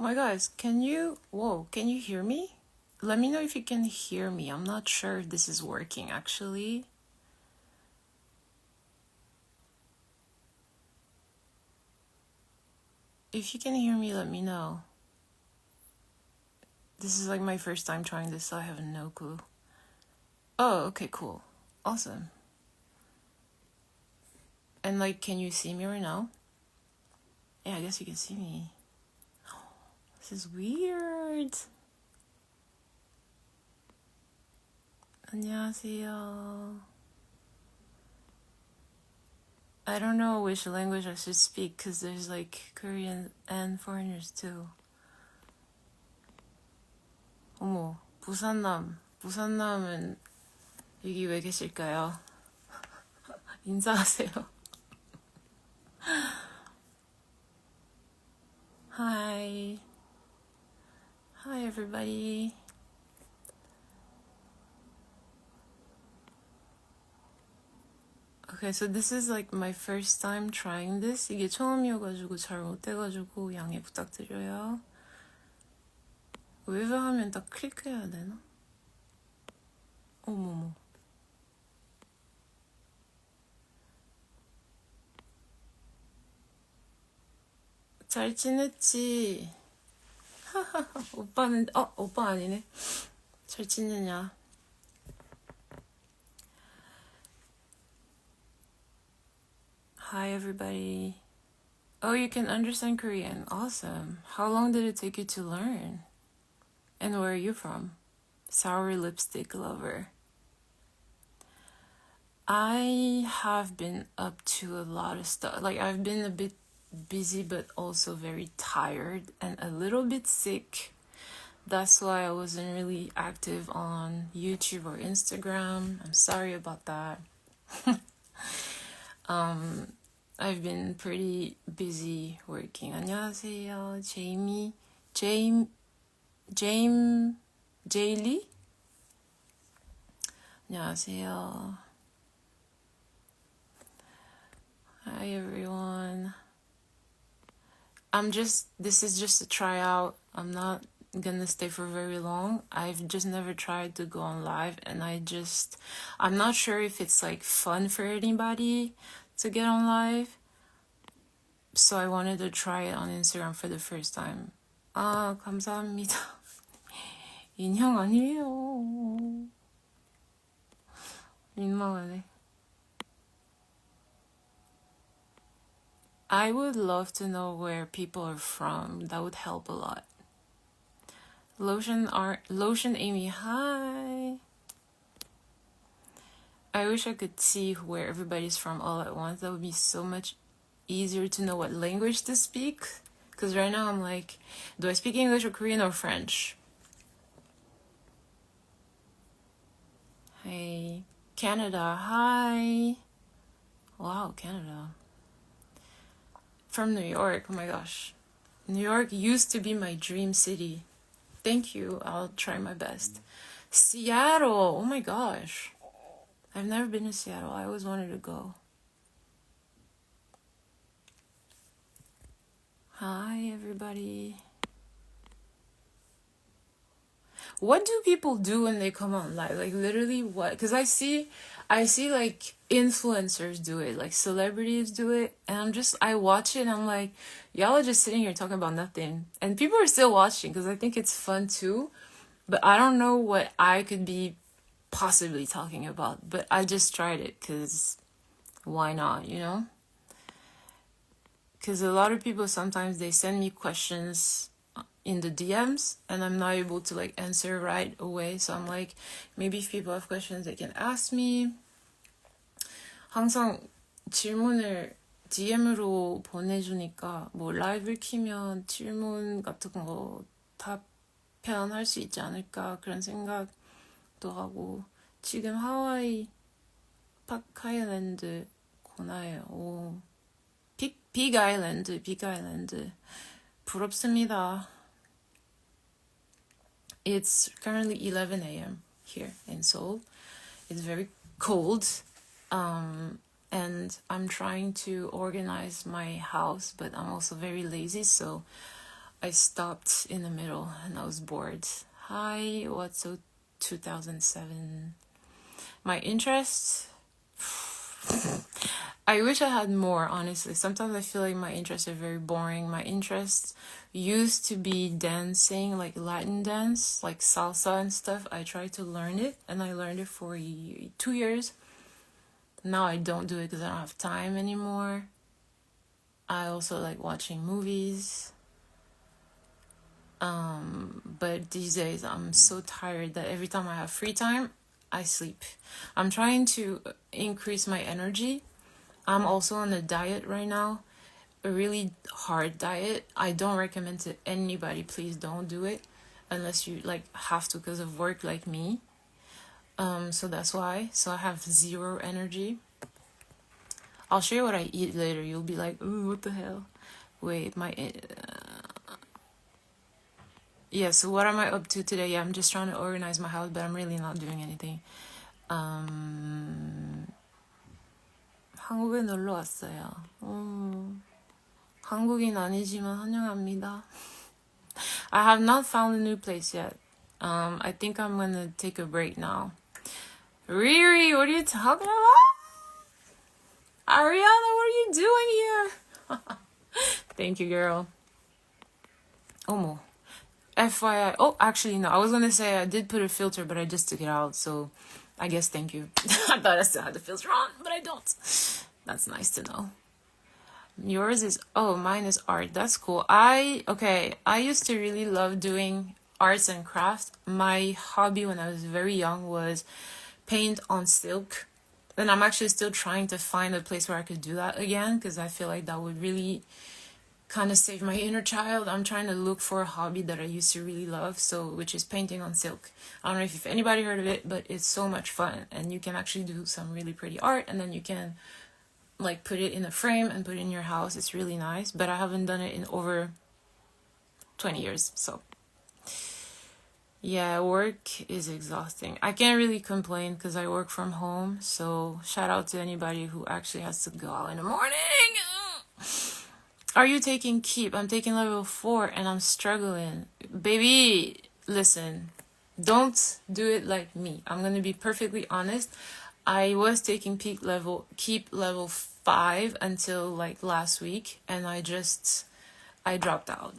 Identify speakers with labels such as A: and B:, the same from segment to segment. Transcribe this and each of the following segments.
A: my guys, can you hear me? Let me know if you can hear me. I'm not sure if this is working actually. If you can hear me, let me know. This is like my first time trying this, so I have no clue. Oh, okay, cool. Awesome. And like, can you see me right now? Yeah, I guess you can see me. This is weird. 안녕하세요. I don't know which language I should speak because there's like Korean and foreigners too. 어머, 부산남은 여기 왜 계실까요? 인사하세요. Hi. Hi everybody. Okay, so this is like my first time trying this. 이게 처음이어가지고 잘 못해가지고 양해 부탁드려요. 웨브 하면 딱 클릭해야 되나? 어머머. 잘 지냈지? 오빠는 오빠 아니네. 잘 지내냐? Hi everybody. Oh, you can understand Korean. Awesome. How long did it take you to learn? And where are you from? Sour lipstick lover. I have been up to a lot of stuff. Like, I've been a bit busy, but also very tired and a little bit sick. That's why I wasn't really active on YouTube or Instagram. I'm sorry about that. I've been pretty busy working. 안녕하세요, 제일리? 안녕하세요. Hi everyone. This is just a tryout. I'm not gonna stay for very long. I've just never tried to go on live, and I'm not sure if it's like fun for anybody to get on live. So I wanted to try it on Instagram for the first time. 감사합니다. 인형 아니에요. 민망하네. I would love to know where people are from. That would help a lot. Lotion Amy, hi. I wish I could see where everybody's from all at once. That would be so much easier to know what language to speak. Because right now I'm like, do I speak English or Korean or French? Hey, Canada, hi. Wow, Canada. From New York, oh my gosh. New York used to be my dream city. Thank you, I'll try my best. Seattle, oh my gosh. I've never been to Seattle, I always wanted to go. Hi, everybody. What do people do when they come on live? Like, literally what? Because I see like influencers do it, like celebrities do it, and I watch it and I'm like, y'all are just sitting here talking about nothing. And people are still watching because I think it's fun too, but I don't know what I could be possibly talking about, but I just tried it because why not, you know? Because a lot of people, sometimes they send me questions in the DMs and I'm not able to like answer right away. So I'm like, maybe if people have questions, they can ask me. 항상 질문을 DM으로 보내주니까 뭐 라이브를 키면 질문 같은 거 답변할 수 있지 않을까 그런 생각도 하고. 지금 하와이 파크아일랜드 고나예요. 오, 빅 아일랜드 부럽습니다. It's currently 11 a.m. here in Seoul. It's very cold, and I'm trying to organize my house, but I'm also very lazy, so I stopped in the middle and I was bored. Hi, what's so 2007? My interests? I wish I had more, honestly. Sometimes I feel like my interests are very boring. My interests used to be dancing, like Latin dance, like salsa and stuff. I tried to learn it, and I learned it for 2 years. Now I don't do it because I don't have time anymore. I also like watching movies. But these days I'm so tired that every time I have free time, I sleep. I'm trying to increase my energy. I'm also on a diet right now, a really hard diet. I don't recommend to anybody. Please don't do it unless you like have to because of work like me. So that's why. So I have zero energy. I'll show you what I eat later. You'll be like, ooh, what the hell? Wait, yeah, so what am I up to today? Yeah, I'm just trying to organize my house, but I'm really not doing anything. 한국에 놀러 왔어요. 한국인 아니지만 환영합니다. I have not found a new place yet. I think I'm gonna take a break now. Riri, what are you talking about? Ariana, what are you doing here? Thank you, girl. Omo. FYI. Oh, actually, no. I was gonna say I did put a filter, but I just took it out, so I guess thank you. I thought I still had the filter on, but I don't. That's nice to know. Yours is, oh, mine is art. That's cool. I used to really love doing arts and crafts. My hobby when I was very young was paint on silk. And I'm actually still trying to find a place where I could do that again because I feel like that would really kind of save my inner child. I'm trying to look for a hobby that I used to really love, which is painting on silk. I don't know if anybody heard of it, but it's so much fun. And you can actually do some really pretty art and then you can like put it in a frame and put it in your house. It's really nice, but I haven't done it in over 20 years, so yeah, work is exhausting. I can't really complain because I work from home, so shout out to anybody who actually has to go out in the morning. Are you taking keep? I'm taking level 4 and I'm struggling. Baby, listen, don't do it like me. I'm gonna be perfectly honest. I was taking keep level 5 until like last week and I dropped out.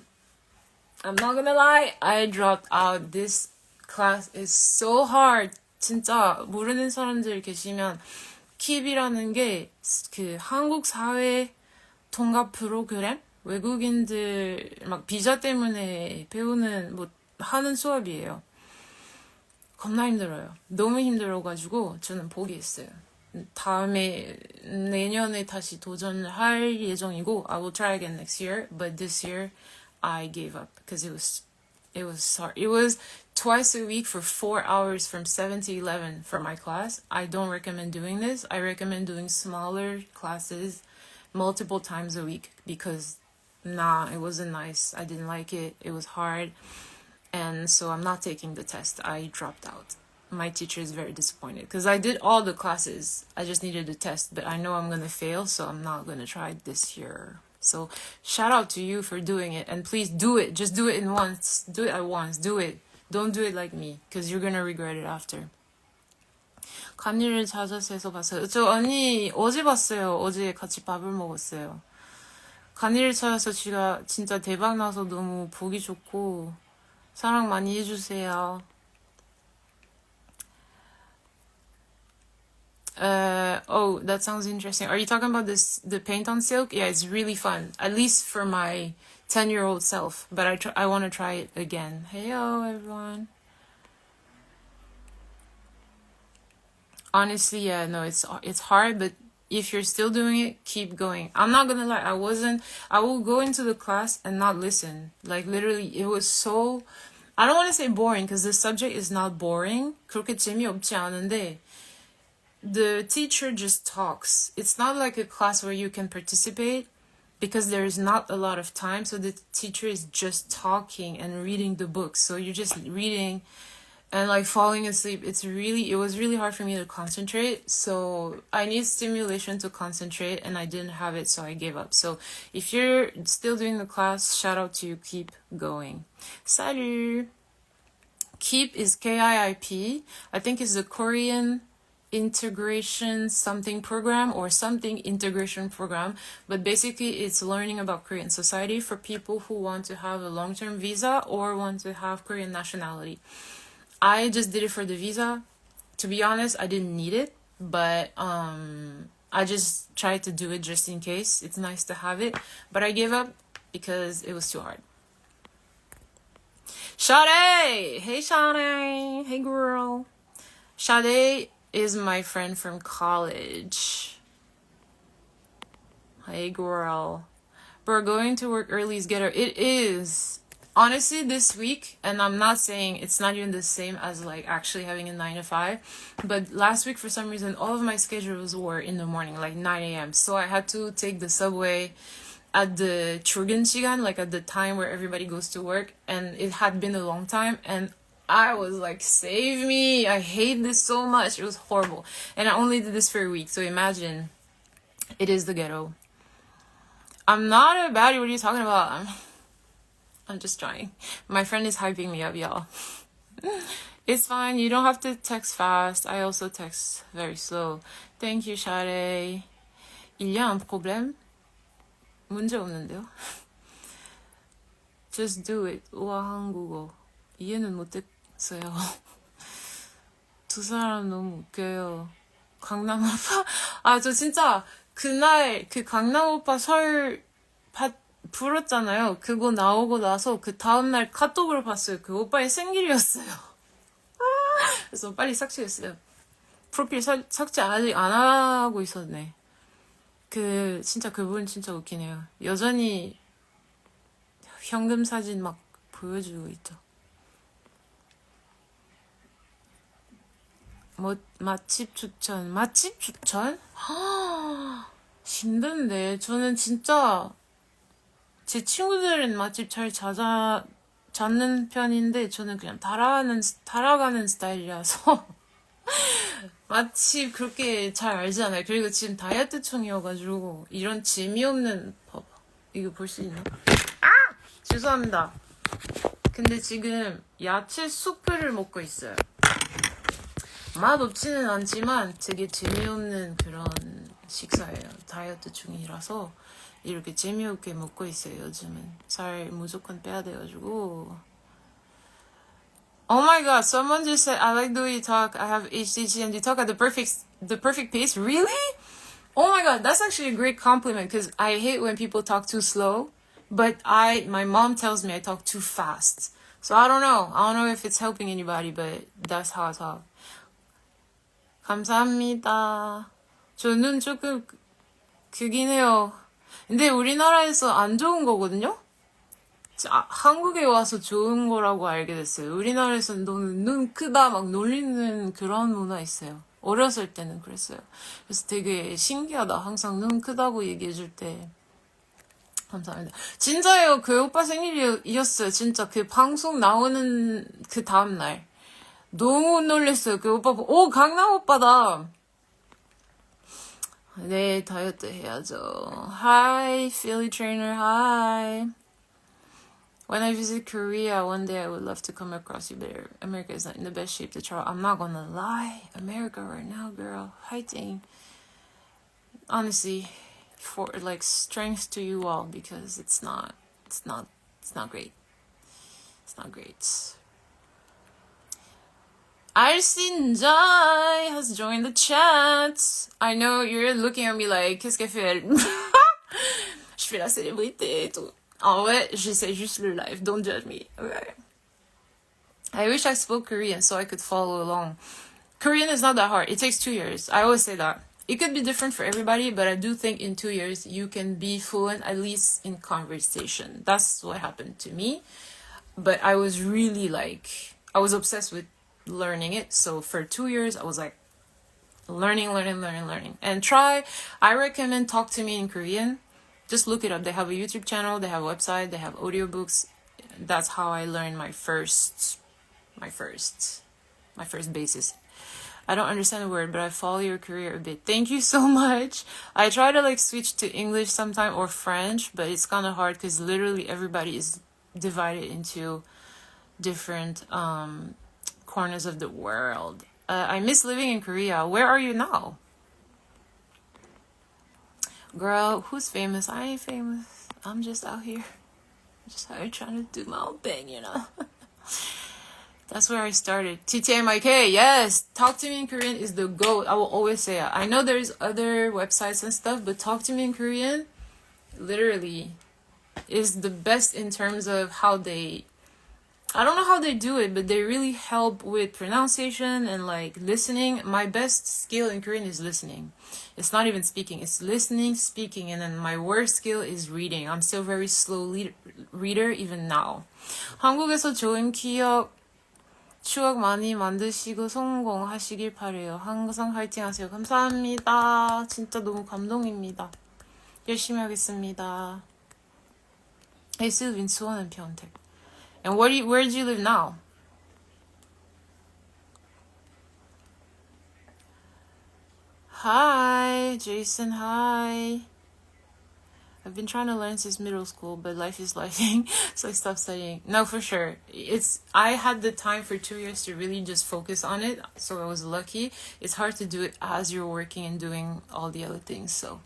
A: I'm not gonna lie, I dropped out. This class is so hard. 진짜 모르는 사람들 계시면 킵이라는 게 그 한국 사회 통합 프로그램? 외국인들 막 비자 때문에 배우는 뭐 하는 수업이에요. 겁나 힘들어요. 너무 힘들어가지고 저는 포기했어요. 다음에 내년에 다시 도전을 할 예정이고 I will try again next year, but this year I gave up because it was hard. It was twice a week for 4 hours from 7 to 11 for my class. I don't recommend doing this. I recommend doing smaller classes multiple times a week because it wasn't nice. I didn't like it. It was hard. And so I'm not taking the test. I dropped out. My teacher is very disappointed because I did all the classes. I just needed a test, but I know I'm going to fail, so I'm not going to try it this year. So shout out to you for doing it. And please do it. Just do it once. Do it at once. Do it. Don't do it like me because you're going to regret it after. 간이를 찾아서 해서 봤어요. 저 언니 어제 봤어요. 어제 같이 밥을 먹었어요. 간이를 찾아서 제가 진짜 대박 나서 너무 보기 좋고 사랑 많이 해주세요. Oh, that sounds interesting. Are you talking about the paint on silk? Yeah, it's really fun. At least for my 10-year-old self. But I want to try it again. Heyo, everyone. Honestly, yeah, no, it's hard, but if you're still doing it, keep going. I'm not gonna lie, I will go into the class and not listen. Like, literally, it was so, I don't want to say boring, because the subject is not boring. 그렇게 재미없지 않은데, the teacher just talks. It's not like a class where you can participate, because there's not a lot of time, so the teacher is just talking and reading the books. So you're just reading and like falling asleep. It was really hard for me to concentrate. So I need stimulation to concentrate, and I didn't have it, so I gave up. So if you're still doing the class, shout out to you. Keep going. Salut. KIIP is KIIP. I think it's the Korean integration something program or something integration program, but basically it's learning about Korean society for people who want to have a long-term visa or want to have Korean nationality. I just did it for the visa. To be honest, I didn't need it, but I just tried to do it just in case. It's nice to have it, but I gave up because it was too hard. Sade! Hey Sade! Hey girl! Sade is my friend from college. Hey girl. Bro, going to work early is ghetto. It is. Honestly, this week, and I'm not saying it's not even the same as like actually having a 9 to 5, but last week for some reason all of my schedules were in the morning, like 9 a.m. So I had to take the subway at the 출근 시간, like at the time where everybody goes to work, and it had been a long time, and I was like, save me, I hate this so much. It was horrible, and I only did this for a week, so imagine. It is the ghetto. I'm not a baddie. What are you talking about? I'm just trying. My friend is hyping me up, y'all. It's fine. You don't have to text fast. I also text very slow. Thank you, Shade. Il y a un problème? 문제 없는데요? Just do it. 우와, 한국어. 이해는 못했어요. 두 사람 너무 웃겨요. 강남 오빠. 아, 저 진짜 그날 그 강남 오빠 설 불었잖아요. 그거 나오고 나서 그 다음날 카톡으로 봤어요. 그 오빠의 생일이었어요. 그래서 빨리 삭제했어요. 프로필 삭제 아직 안 하고 있었네. 진짜 그분 진짜 웃기네요. 여전히 현금 사진 막 보여주고 있죠. 맛집 추천. 맛집 추천? 힘든데. 저는 진짜 제 친구들은 맛집 잘 찾는 편인데 저는 그냥 달아가는 스타일이라서 맛집 그렇게 잘 알지 않아요. 그리고 지금 다이어트 중이어가지고 이런 재미없는 이거 볼 수 있나? 죄송합니다. 근데 지금 야채 수프를 먹고 있어요. 맛없지는 않지만 되게 재미없는 그런 식사예요. 다이어트 중이라서 이렇게 재미없게 먹고 있어요. 요즘은 살 무조건 빼야 돼가지고. Oh my god, someone just said, I like the way you talk. I have HDG and you talk at the perfect pace. Really? Oh my god, that's actually a great compliment because I hate when people talk too slow. But my mom tells me I talk too fast. So I don't know. I don't know if it's helping anybody, but that's how I talk. 감사합니다. 저는 조금 그긴 해요. 근데 우리나라에서 안 좋은 거거든요? 한국에 와서 좋은 거라고 알게 됐어요. 우리나라에서는 너는 눈 크다 막 놀리는 그런 문화 있어요. 어렸을 때는 그랬어요. 그래서 되게 신기하다. 항상 눈 크다고 얘기해줄 때. 감사합니다. 진짜예요. 그 오빠 생일이었어요. 진짜 그 방송 나오는 그 다음날. 너무 놀랬어요. 그 오빠 보고, 강남 오빠다. 네, 다이어트 해야죠. Hi, Philly Trainer. Hi. When I visit Korea, one day I would love to come across you there. America is not in the best shape to travel. I'm not gonna lie. America right now, girl. Fighting. Honestly, for like strength to you all because it's not great. It's not great. Arsinjai has joined the chat. I know you're looking at me like, qu'est-ce qu'elle fait elle? Je fais la célébrité et tout. En vrai, j'essaie juste le live. Don't judge me. Okay. I wish I spoke Korean so I could follow along. Korean is not that hard. It takes 2 years. I always say that. It could be different for everybody, but I do think in 2 years you can be fluent, at least in conversation. That's what happened to me. But I was really I was obsessed with learning it. So for 2 years, I was like, learning. And I recommend Talk to Me in Korean. Just look it up. They have a YouTube channel, they have a website, they have audiobooks. That's how I learned my first my first basis. I don't understand the word, but I follow your career a bit. Thank you so much. I try to like switch to English sometime or French, but it's kind of hard because literally everybody is divided into different corners of the world. I miss living in Korea. Where are you now? Girl, who's famous? I ain't famous. I'm just out here. Just out here trying to do my own thing, you know? That's where I started. TTMIK, yes! Talk to Me in Korean is the GOAT. I will always say it. I know there's other websites and stuff, but Talk to Me in Korean, literally, is the best in terms of how they... I don't know how they do it, but they really help with pronunciation and like listening. My best skill in Korean is listening. It's not even speaking. It's listening, speaking, and then my worst skill is reading. I'm still very slow reader even now. 한국에서 좋은 기억, 추억 많이 만드시고 성공하시길 바래요. 항상 화이팅하세요. 감사합니다. 진짜 너무 감동입니다. 열심히 하겠습니다. I still live in 수원 and 평택. And where do you live now? Hi, Jason, hi. I've been trying to learn since middle school, but life is lifing, so I stopped studying. No, for sure. I had the time for 2 years to really just focus on it, so I was lucky. It's hard to do it as you're working and doing all the other things, so.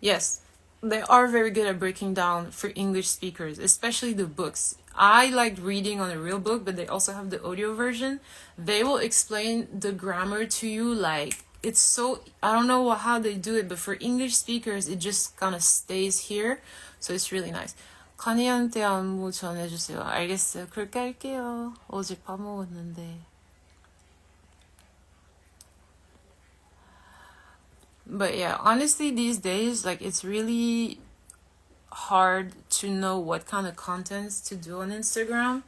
A: Yes. They are very good at breaking down for English speakers, especially the books. I like reading on a real book, but they also have the audio version. They will explain the grammar to you like it's so... I don't know how they do it, but for English speakers, it just kind of stays here. So it's really nice. 카니한테 안무 전해주세요. 알겠어요. 그렇게 할게요. 어제 밥 먹었는데. But yeah, honestly, these days, like, it's really hard to know what kind of contents to do on Instagram.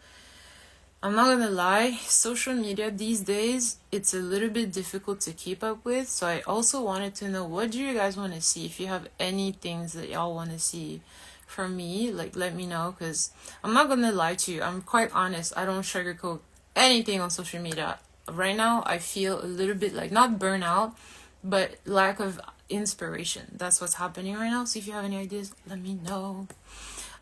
A: I'm not gonna lie, social media these days, it's a little bit difficult to keep up with. So I also wanted to know, what do you guys want to see? If you have any things that y'all want to see from me, like, let me know. Because I'm not gonna lie to you, I'm quite honest. I don't sugarcoat anything on social media. Right now, I feel a little bit like, not burnout, but lack of inspiration. That's what's happening right now. So if you have any ideas, let me know.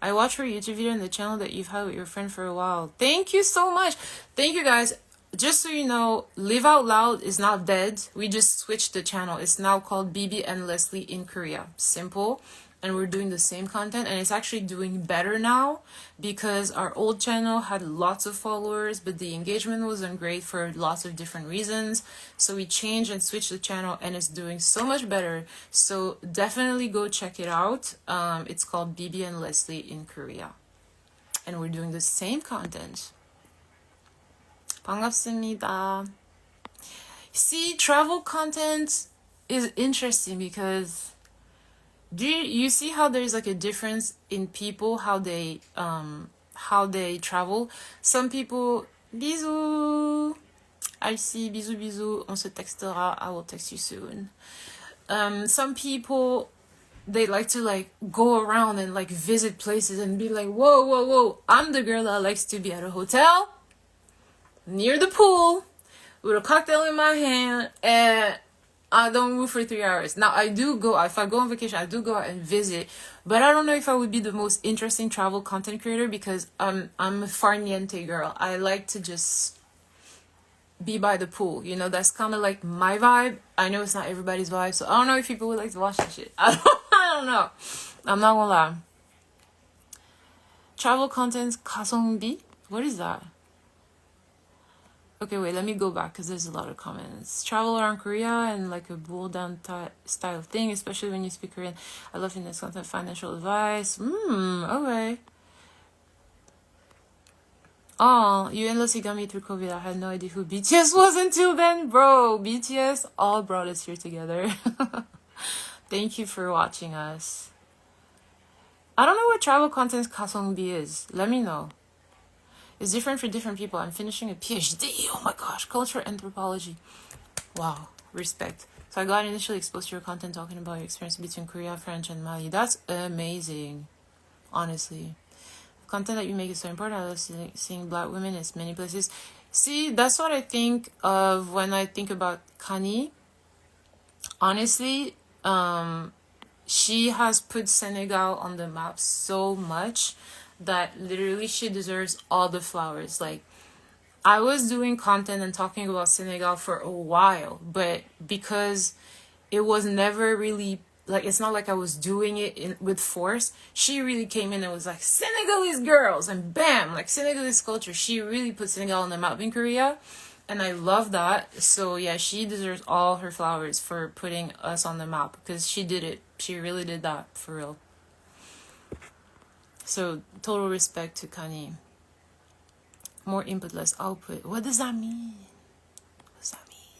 A: I watched your YouTube video and the channel that you've had with your friend for a while. Thank you so much. Thank you guys. Just so you know, Live Out Loud is not dead. We just switched the channel. It's now called Bibi and Leslie in Korea. Simple. And we're doing the same content, and it's actually doing better now because our old channel had lots of followers, but the engagement wasn't great for lots of different reasons. So we changed and switched the channel, and it's doing so much better. So definitely go check it out. It's called Bibi and Leslie in Korea, and we're doing the same content. 반갑습니다. See, travel content is interesting because do you see how there's like a difference in people, how they travel? Some people, bisous, Alcy, bisous, bisous, on se textera, I will text you soon. Some people, they like to like go around and like visit places and be like, whoa, whoa, whoa, I'm the girl that likes to be at a hotel, near the pool, with a cocktail in my hand, and I don't move for 3 hours. Now, I do go, if I go on vacation, I do go out and visit, but I don't know if I would be the most interesting travel content creator because I'm a farniente girl. I like to just be by the pool. You know, that's kind of like my vibe. I know it's not everybody's vibe, so I don't know if people would like to watch that shit. I don't know. I'm not gonna lie. Travel contents, 가성비? What is that? Okay, wait, let me go back because there's a lot of comments. Travel around Korea and like a bull-down style thing, especially when you speak Korean. I love fitness content, financial advice. Okay. Oh, you endlessly got me through COVID. I had no idea who BTS was until then, bro. BTS all brought us here together. Thank you for watching us. I don't know what travel content 가성비 is. Let me know. It's different for different people. I'm finishing a PhD. Oh my gosh, cultural anthropology. Wow, respect. So I got initially exposed to your content talking about your experience between Korea, French, and Mali. That's amazing, honestly. content that you make is so important. I love seeing black women in many places. See, that's what I think of when I think about Kani. Honestly, she has put Senegal on the map so much that literally she deserves all the flowers. Like, I was doing content and talking about Senegal for a while, but because it was never really, like, it's not like I was doing it with force. She really came in and was like, Senegalese girls, and bam, like, Senegalese culture. She really put Senegal on the map in Korea, and I love that. So yeah, she deserves all her flowers for putting us on the map, because she did it. She really did that, for real. So total respect to Kani. More input, less output. What does that mean? What does that mean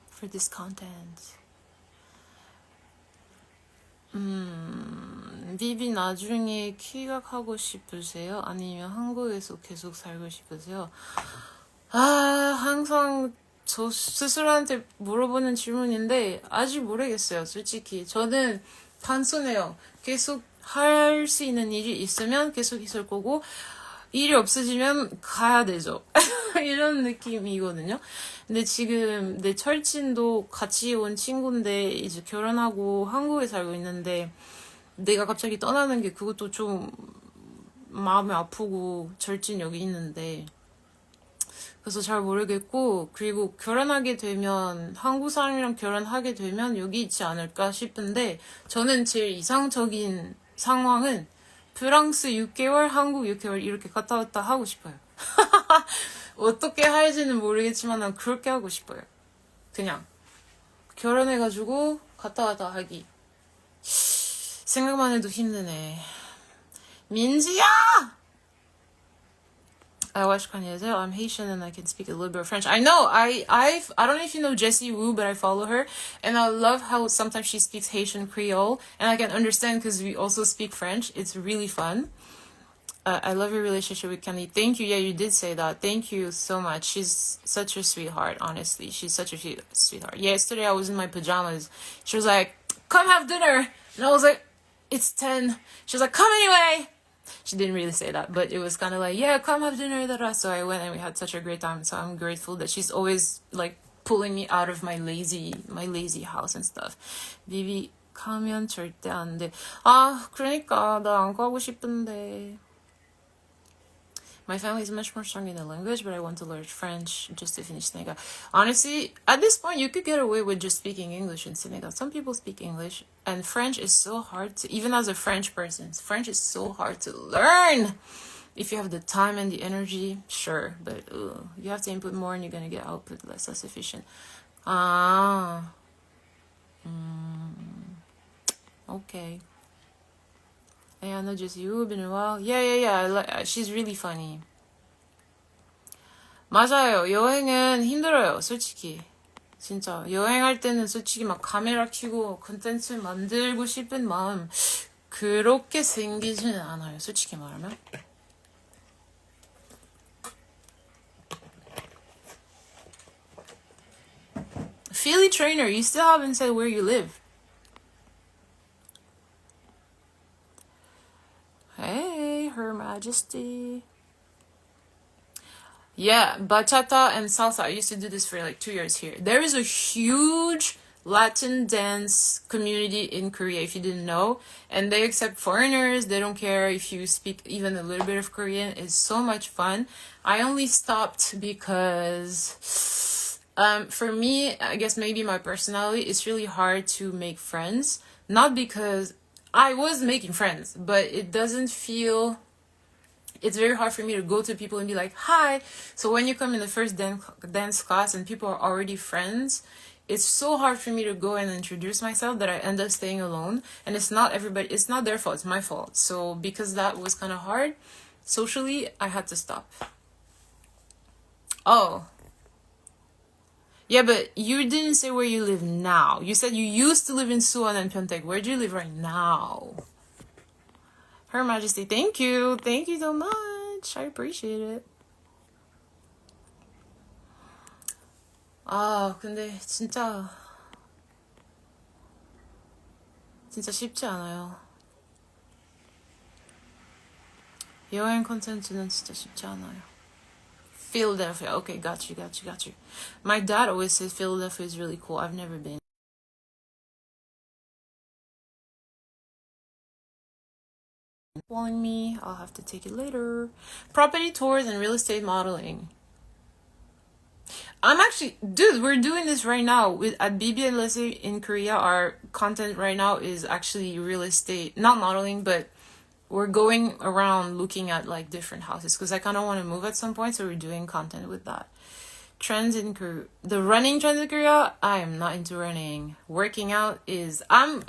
A: for this content? 비비 나중에 키각하고 싶으세요? 아니면 한국에서 계속 살고 싶으세요? 항상 저 스스로한테 물어보는 질문인데 아직 모르겠어요, 솔직히. 저는 단순해요. 계속 할 수 있는 일이 있으면 계속 있을 거고, 일이 없어지면 가야 되죠. 이런 느낌이거든요. 근데 지금 내 철친도 같이 온 친구인데 이제 결혼하고 한국에 살고 있는데, 내가 갑자기 떠나는 게 그것도 좀 마음이 아프고, 절친 여기 있는데, 그래서 잘 모르겠고, 그리고 결혼하게 되면, 한국 사람이랑 결혼하게 되면 여기 있지 않을까 싶은데, 저는 제일 이상적인 상황은 프랑스 6개월, 한국 6개월 이렇게 갔다 왔다 하고 싶어요. 어떻게 할지는 모르겠지만 난 그렇게 하고 싶어요. 그냥 결혼해가지고 갔다 왔다 하기. 생각만 해도 힘드네. 민지야! I watch Kanye. I'm Haitian and I can speak a little bit of French. I know. I don't know if you know Jessie Wu, but I follow her, and I love how sometimes she speaks Haitian Creole, and I can understand because we also speak French. It's really fun. I love your relationship with Kanye. Thank you. Yeah, you did say that. Thank you so much. She's such a sweetheart. Honestly, she's such a sweetheart. Yesterday I was in my pajamas. She was like, "Come have dinner," and I was like, "It's 10." She was like, "Come anyway." She didn't really say that, but it was kind of like, yeah, come have dinner, so I went and we had such a great time. So I'm grateful that she's always like pulling me out of my lazy house and stuff. 비비 가면 절대 안 돼. 그러니까 나 안 가고 싶은데. My family is much more strong in the language, but I want to learn French just to finish Senegal. Honestly, at this point, you could get away with just speaking English in Senegal. Some people speak English, and French is so hard to, even as a French person, French is so hard to learn. If you have the time and the energy, sure, but you have to input more and you're going to get output less. That's sufficient. Okay. Yeah, I know just you, been a while. Yeah. She's really funny. 맞아요. 여행은 힘들어요, 솔직히. 진짜. 여행할 때는 솔직히 막 카메라 켜고 콘텐츠 만들고 싶은 마음 그렇게 생기지는 않아요, 솔직히 말하면. Philly Trainer, you still haven't said where you live. Hey, Her Majesty. Yeah, bachata and salsa. I used to do this for like 2 years here. There is a huge Latin dance community in Korea, if you didn't know. And they accept foreigners. They don't care if you speak even a little bit of Korean. It's so much fun. I only stopped because, for me, I guess maybe my personality, it's really hard to make friends. Not because I was making friends, but it doesn't feel... It's very hard for me to go to people and be like, hi. So when you come in the first dance class and people are already friends, it's so hard for me to go and introduce myself that I end up staying alone. And it's not their fault, it's my fault. So because that was kind of hard, socially, I had to stop. Oh. Yeah, but you didn't say where you live now. You said you used to live in Suwon and Pyeongtaek. Where do you live right now? Her Majesty, thank you. Thank you so much. I appreciate it. 근데 진짜 쉽지 않아요. 여행 콘텐츠는 진짜 쉽지 않아요. Philadelphia. Okay, got you. My dad always says Philadelphia is really cool. I've never been. Calling me. I'll have to take it later. Property tours and real estate modeling. I'm actually, dude, we're doing this right now with at BB and Leslie in Korea. Our content right now is actually real estate, not modeling, but we're going around looking at like different houses because I kind of want to move at some point, so we're doing content with that. Trends in Korea, the running trends in Korea. I am not into running. Working out is, I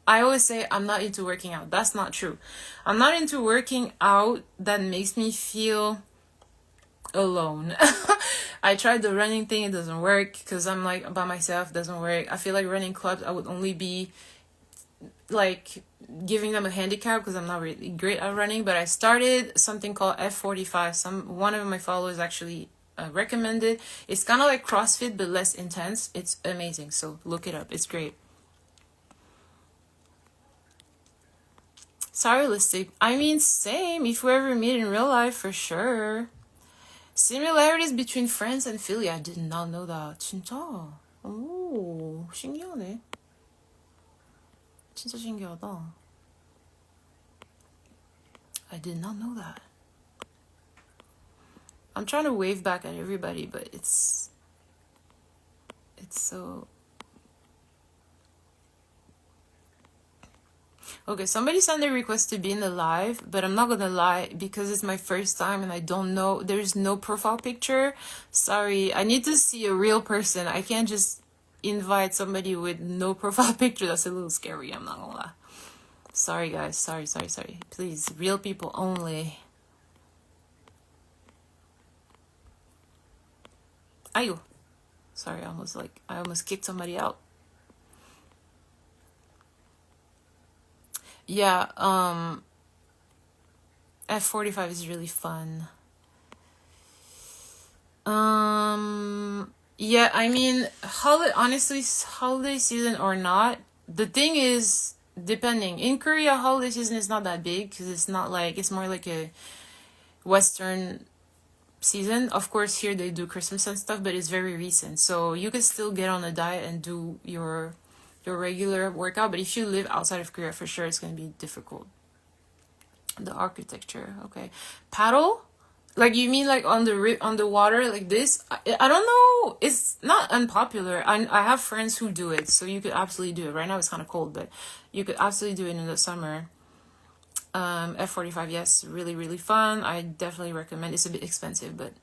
A: always say I'm not into working out. That's not true. I'm not into working out that makes me feel alone. I tried the running thing, it doesn't work because I'm like by myself, it doesn't work. I feel like running clubs, I would only be like giving them a handicap because I'm not really great at running. But I started something called F45. One of my followers actually recommended. It's kind of like CrossFit but less intense. It's amazing, so look it up, it's great. Stylistic, I mean, same. If we ever meet in real life, for sure. Similarities between France and Philly. I did not know that. 진짜. 오, 신기하네. 진짜 신기하다. I did not know that. I'm trying to wave back at everybody, but it's so... Okay, somebody sent a request to be in the live, but I'm not gonna lie, because it's my first time and I don't know, there's no profile picture. Sorry, I need to see a real person. I can't just invite somebody with no profile picture. That's a little scary, I'm not gonna lie. Sorry guys, sorry. Please, real people only. Ayo. Sorry, I almost kicked somebody out. Yeah, F45 is really fun. Yeah, I mean, honestly, holiday season or not, the thing is, depending. In Korea, holiday season is not that big because it's more like a Western season. Of course, here they do Christmas and stuff, but it's very recent. So you can still get on a diet and do your regular workout, but if you live outside of Korea, for sure it's going to be difficult. The architecture, okay. Paddle? Like, you mean like on the water like this? I don't know. It's not unpopular. I have friends who do it, so you could absolutely do it. Right now it's kind of cold, but you could absolutely do it in the summer. F45, yes, really, really fun. I definitely recommend. It's a bit expensive, but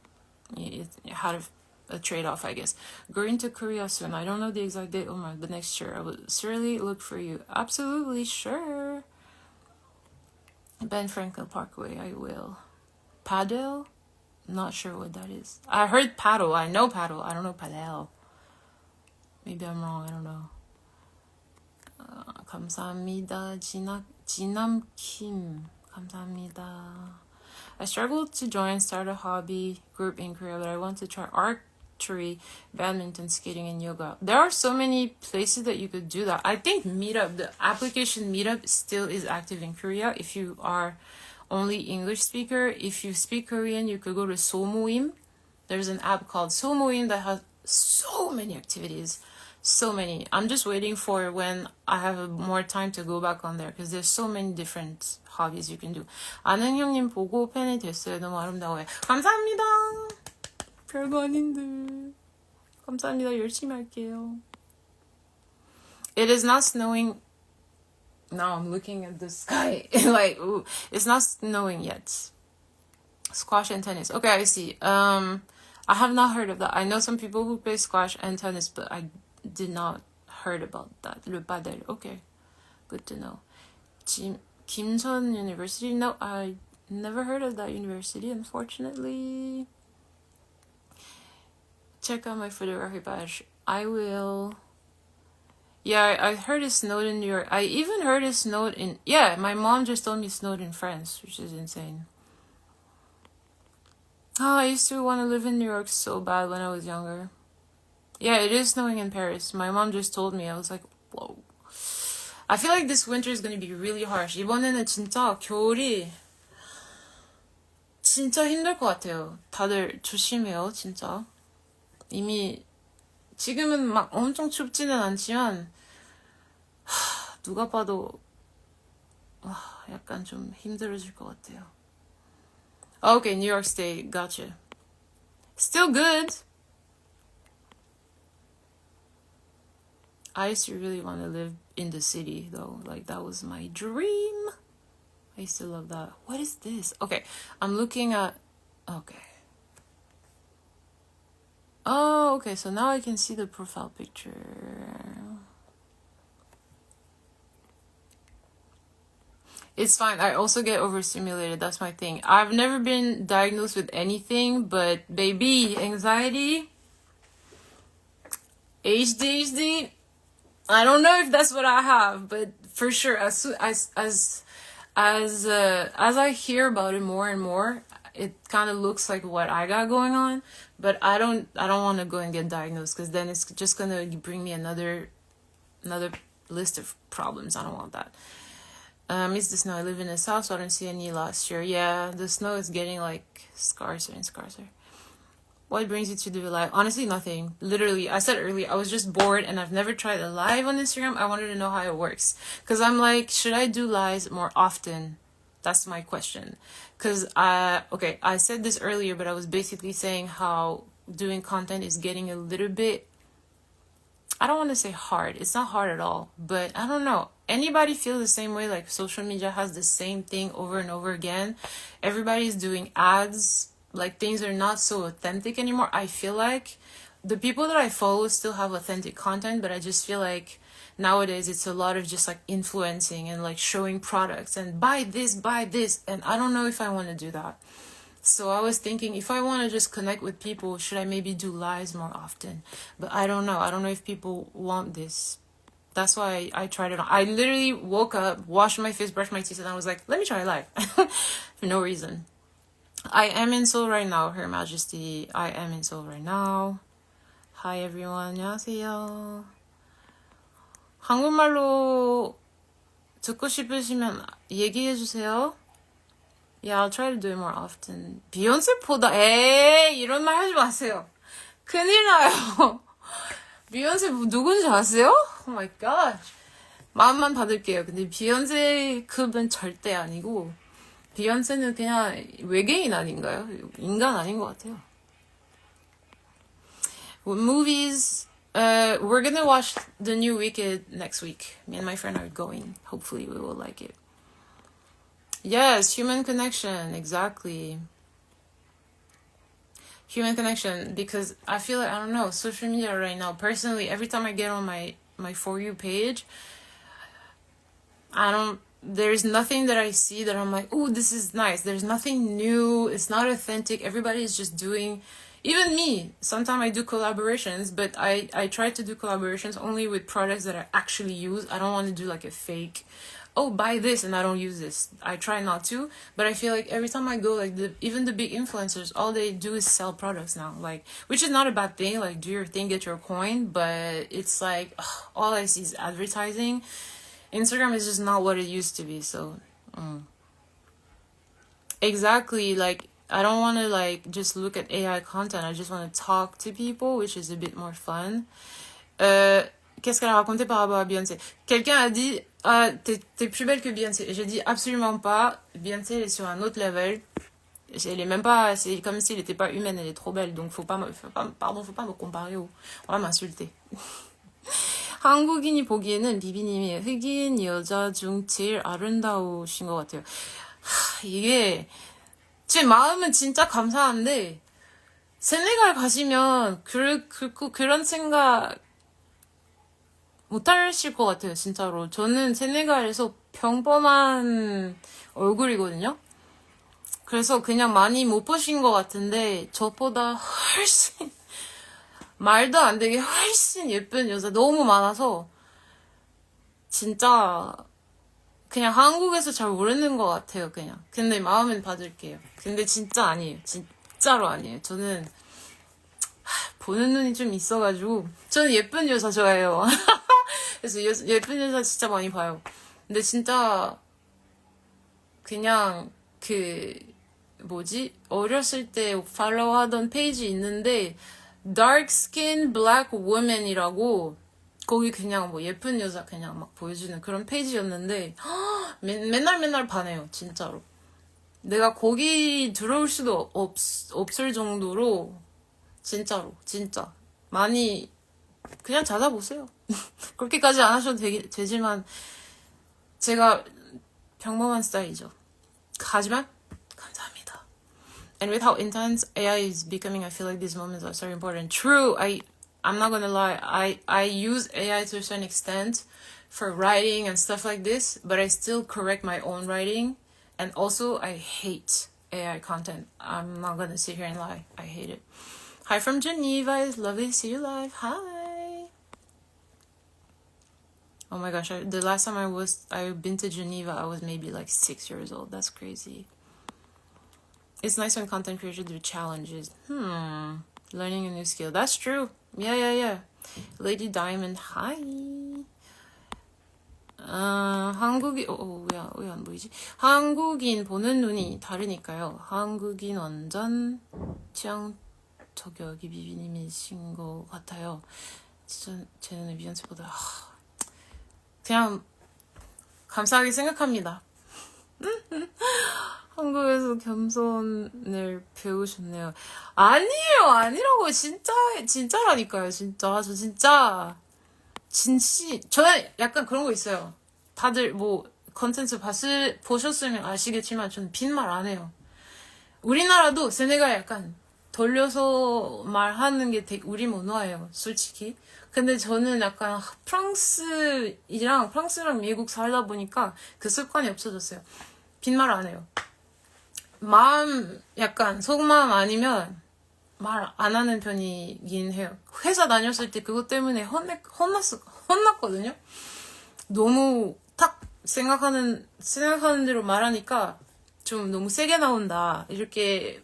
A: it had a trade-off, I guess. Going to Korea soon. I don't know the exact date. Oh my, the next year. I will surely look for you. Absolutely, sure. Ben Franklin Parkway, I will. Paddle? Not sure what that is. I heard paddle. I know paddle. I don't know paddle. Maybe I'm wrong. I don't know. 감사합니다. 진남킴. 감사합니다. I struggled to start a hobby group in Korea, but I want to try archery, badminton, skating, and yoga. There are so many places that you could do that. I think Meetup, the application Meetup still is active in Korea if you are only English speaker. If you speak Korean, you could go to 소모임. There's an app called 소모임 that has so many activities. So many. I'm just waiting for when I have more time to go back on there because there's so many different hobbies you can do. 아는 형님 보고 팬이 됐어요. 너무 아름다워요. 감사합니다. 별거 아닌데. 감사합니다. 열심히 할게요. It is not snowing. Now I'm looking at the sky. Like, ooh, it's not snowing yet. Squash and tennis. Okay, I see. I have not heard of that. I know some people who play squash and tennis, but I did not heard about that. Le padel. Okay, good to know. Kimson University. No, I never heard of that university, unfortunately. Check out my photography badge. I will. Yeah, I heard it snowed in New York. I even heard it snowed in... Yeah, my mom just told me it snowed in France, which is insane. Oh, I used to want to live in New York so bad when I was younger. Yeah, it is snowing in Paris. My mom just told me. I was like, whoa. I feel like this winter is going to be really harsh. 이번에는 진짜 겨울이 진짜 힘들 것 같아요. 다들 조심해요, 진짜. 이미 지금은 막 엄청 춥지는 않지만 누가 봐도 약간 좀 힘들어질 것 같아요. Okay, New York State, gotcha. Still good. I used to really want to live in the city though. Like that was my dream. I used to love that. What is this? Okay, I'm looking at... Okay. Oh, okay, so now I can see the profile picture. It's fine. I also get overstimulated. That's my thing. I've never been diagnosed with anything, but baby, anxiety, ADHD, I don't know if that's what I have, but for sure, as I hear about it more and more, it kind of looks like what I got going on. But I don't want to go and get diagnosed because then it's just gonna bring me another list of problems. I don't want that. It's the snow. I live in the south, so I didn't see any last year. Yeah, the snow is getting like scarcer and scarcer. What brings you to do a live? Honestly, nothing. Literally, I said earlier, I was just bored and I've never tried a live on Instagram. I wanted to know how it works. Because I'm like, should I do lives more often? That's my question. Because, I said this earlier, but I was basically saying how doing content is getting a little bit, I don't want to say hard. It's not hard at all. But I don't know. Anybody feel the same way? Like social media has the same thing over and over again. Everybody's doing ads. Like things are not so authentic anymore. I feel like the people that I follow still have authentic content, but I just feel like nowadays it's a lot of just like influencing and like showing products and buy this, and I don't know if I want to do that. So I was thinking, if I want to just connect with people, should I maybe do lives more often? But I don't know. I don't know if people want this. That's why I tried it on. I literally woke up, washed my face, brushed my teeth, and I was like, let me try live. For no reason. I am in Seoul right now, Her Majesty. I am in Seoul right now. Hi everyone. 안녕하세요. 한국말로 듣고 싶으시면 얘기해 주세요. Yeah, I'll try to do it more often. 비욘세보다 에이 이런 말 하지 마세요. 큰일 나요. 비욘세 누군지 아세요? Oh my god. 마음만 받을게요. 근데 비욘세 급은 절대 아니고 비욘세는 그냥 외계인 아닌가요? 인간 아닌 것 같아요. Movies, we're gonna watch the new Wicked next week. Me and my friend are going. Hopefully we will like it. Yes, human connection, exactly. Human connection, because I feel like, I don't know, social media right now, personally, every time I get on my For You page, there's nothing that I see that I'm like, oh, this is nice. There's nothing new. It's not authentic. Everybody is just doing, even me. Sometimes I do collaborations, but I try to do collaborations only with products that I actually use. I don't want to do like a fake, oh, buy this and I don't use this. I try not to, but I feel like every time I go, like even the big influencers, all they do is sell products now, like, which is not a bad thing. Like, do your thing, get your coin, but it's like, ugh, all I see is advertising. Instagram is just not what it used to be, so exactly, like I don't want to like just look at AI content. I just want to talk to people, which is a bit more fun. Qu'est-ce qu'elle a raconté par rapport à Beyoncé? Quelqu'un a dit ah, t'es plus belle que Beyoncé. Et j'ai dit absolument pas. Beyoncé elle est sur un autre level. Elle est même pas, c'est comme si elle était pas humaine, elle est trop belle. Donc faut pas me comparer. On va m'insulter. 한국인이 보기에는 비비님이 흑인 여자 중 제일 아름다우신 것 같아요. 이게 제 마음은 진짜 감사한데 세네갈 가시면 그런 생각 못 하실 것 같아요. 진짜로. 저는 세네갈에서 평범한 얼굴이거든요. 그래서 그냥 많이 못 보신 것 같은데 저보다 훨씬 말도 안 되게 훨씬 예쁜 여자 너무 많아서 진짜 그냥 한국에서 잘 모르는 것 같아요. 그냥. 근데 마음은 받을게요. 근데 진짜 아니에요. 진짜로 아니에요. 저는 보는 눈이 좀 있어가지고 저는 예쁜 여자 좋아해요. 그래서 예쁜 여자 진짜 많이 봐요. 근데 진짜 그냥 뭐지? 어렸을 때 팔로우 하던 페이지 있는데 Dark Skin Black Woman이라고 거기 그냥 뭐 예쁜 여자 그냥 막 보여주는 그런 페이지였는데 맨날 반해요 진짜로. 내가 거기 들어올 수도 없을 정도로 진짜로 진짜 많이 그냥 찾아보세요. 그렇게까지 안 하셔도 되지만 제가 평범한 스타일이죠. 하지만 감사합니다. And with how intense AI is becoming, I feel like these moments are so important. True, I'm not gonna lie. I use AI to a certain extent for writing and stuff like this, but I still correct my own writing. And also, I hate AI content. I'm not gonna sit here and lie. I hate it. Hi from Geneva. It's lovely to see you live. Hi. Oh my gosh, the last time I've been to Geneva, I was maybe like 6 years old. That's crazy. It's nice when content creators do challenges. Learning a new skill. That's true. Yeah. Lady Diamond, hi. 왜 안 보이지? 한국인 보는 눈이 다르니까요. 한국인 완전 취향 저격이 비비님이신 것 같아요. 진짜 제 눈에 비욘세보다 그냥 감사하게 생각합니다. 한국에서 겸손을 배우셨네요. 아니라고 진짜라니까요. 진짜 저 진짜 저는 약간 그런 거 있어요. 다들 뭐 컨텐츠 보셨으면 아시겠지만 저는 빈말 안 해요. 우리나라도 세네가 약간 돌려서 말하는 게 되게 우리 문화예요. 솔직히. 근데 저는 약간 프랑스랑 미국 살다 보니까 그 습관이 없어졌어요. 빈말 안 해요. 약간 속마음 아니면 말 안 하는 편이긴 해요. 회사 다녔을 때 그것 때문에 혼났거든요. 너무 딱 생각하는 대로 말하니까 좀 너무 세게 나온다. 이렇게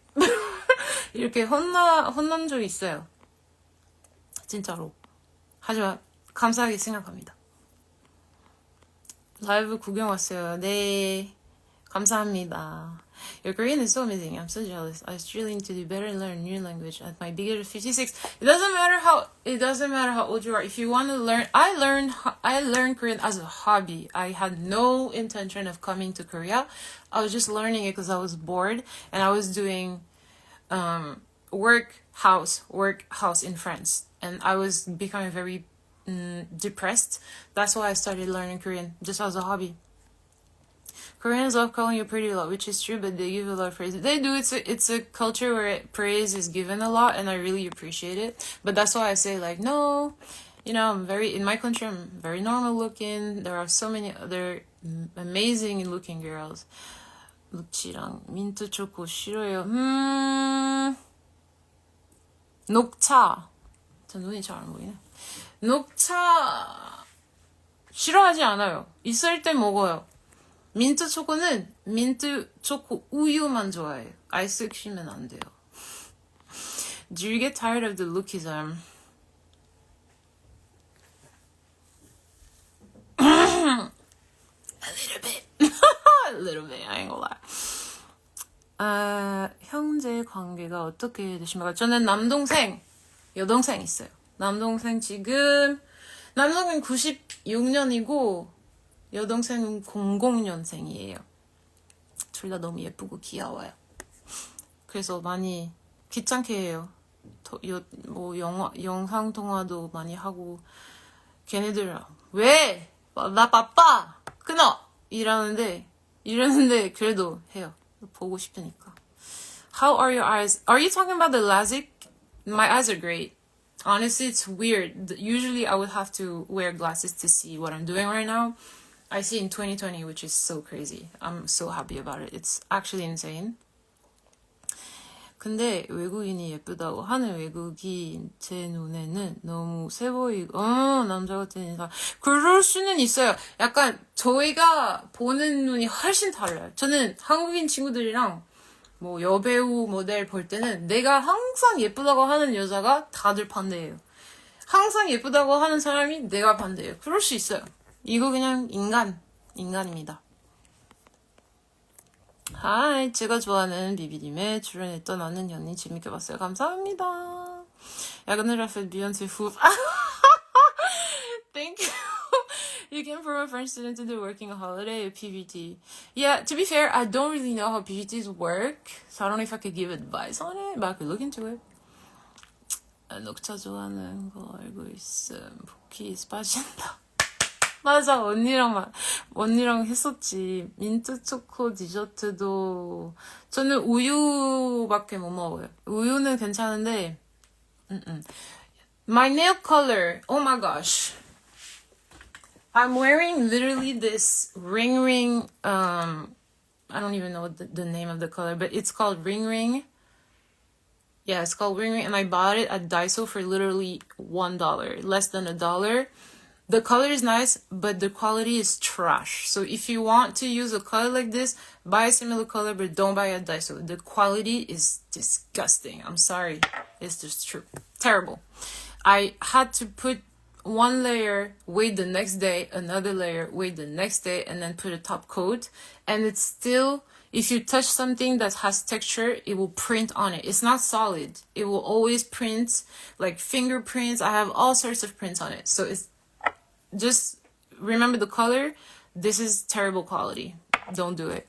A: 혼난 적이 있어요. 진짜로. 하지만 감사하게 생각합니다. 라이브 구경 왔어요. 네. 감사합니다. Your Korean is so amazing. I'm so jealous. I was drilling to do better and learn a new language at my big age of 56. It doesn't matter how old you are. If you want to learn, I learned Korean as a hobby. I had no intention of coming to Korea. I was just learning it because I was bored and I was doing work house in France, and I was becoming very depressed. That's why I started learning Korean just as a hobby. Koreans love calling you pretty a lot, which is true, but they give a lot of praise. They do. It's a culture where praise is given a lot, and I really appreciate it. But that's why I say, like, no, in my country, I'm very normal looking. There are so many other amazing looking girls. 루치랑 민트 초코 싫어요. 녹차. 저 눈이 잘 안 보이네. 녹차 싫어하지 않아요. 있을 때 먹어요. 민트 초코는 민트 초코 우유만 좋아해요. 아이스크림은 안 돼요. Do you get tired of the lookism? A little bit, I ain't gonna lie. 형제 관계가 어떻게 되십니까? 저는 여동생 있어요. 남동생 96년이고 여동생은 00년생이에요. 둘 다 너무 예쁘고 귀여워요. 그래서 많이 귀찮게 해요. 영상 통화도 많이 하고 걔네들 왜? 나 바빠! 끊어! 이러는데 그래도 해요. 보고 싶으니까. How are your eyes? Are you talking about the LASIK? My eyes are great. Honestly, it's weird. Usually I would have to wear glasses to see what I'm doing right now. I see in 2020, which is so crazy. I'm so happy about it. It's actually insane. 근데 외국인이 예쁘다고 하는 외국인 제 눈에는 너무 세 보이고 남자 같은 인상. 그럴 수는 있어요. 약간 저희가 보는 눈이 훨씬 달라요. 저는 한국인 친구들이랑 뭐 여배우 모델 볼 때는 내가 항상 예쁘다고 하는 여자가 다들 반대예요. 항상 예쁘다고 하는 사람이 내가 반대예요. 그럴 수 있어요. 이거 그냥 인간입니다. 하이, 제가 좋아하는 비비님의 출연했던 아는 연인 재밌게 봤어요. 감사합니다. 야, 근데 라펠 Beyonce who Thank you. You came from a French student to the working holiday at PVT. Yeah, to be fair, I don't really know how PVTs work, so I don't know if I could give advice on it, but I could look into it. 녹차 좋아하는 거 알고 있음. 포키 빠진다. 맞아, 언니랑 했었지. 민트 초코 디저트도. 저는 우유밖에 못 먹어요. 우유는 괜찮은데, My nail color, oh my gosh. I'm wearing literally this ring, I don't even know the name of the color, but it's called ring. Yeah, it's called ring, and I bought it at Daiso for literally $1, less than $1. The color is nice, but the quality is trash. So if you want to use a color like this, buy a similar color, but don't buy at Daiso. The quality is disgusting. I'm sorry. It's just true. Terrible. I had to put one layer, wait the next day, another layer, wait the next day, and then put a top coat. And it's still, if you touch something that has texture, it will print on it. It's not solid. It will always print, like fingerprints. I have all sorts of prints on it. So it's just remember the color. This is terrible quality. Don't do it.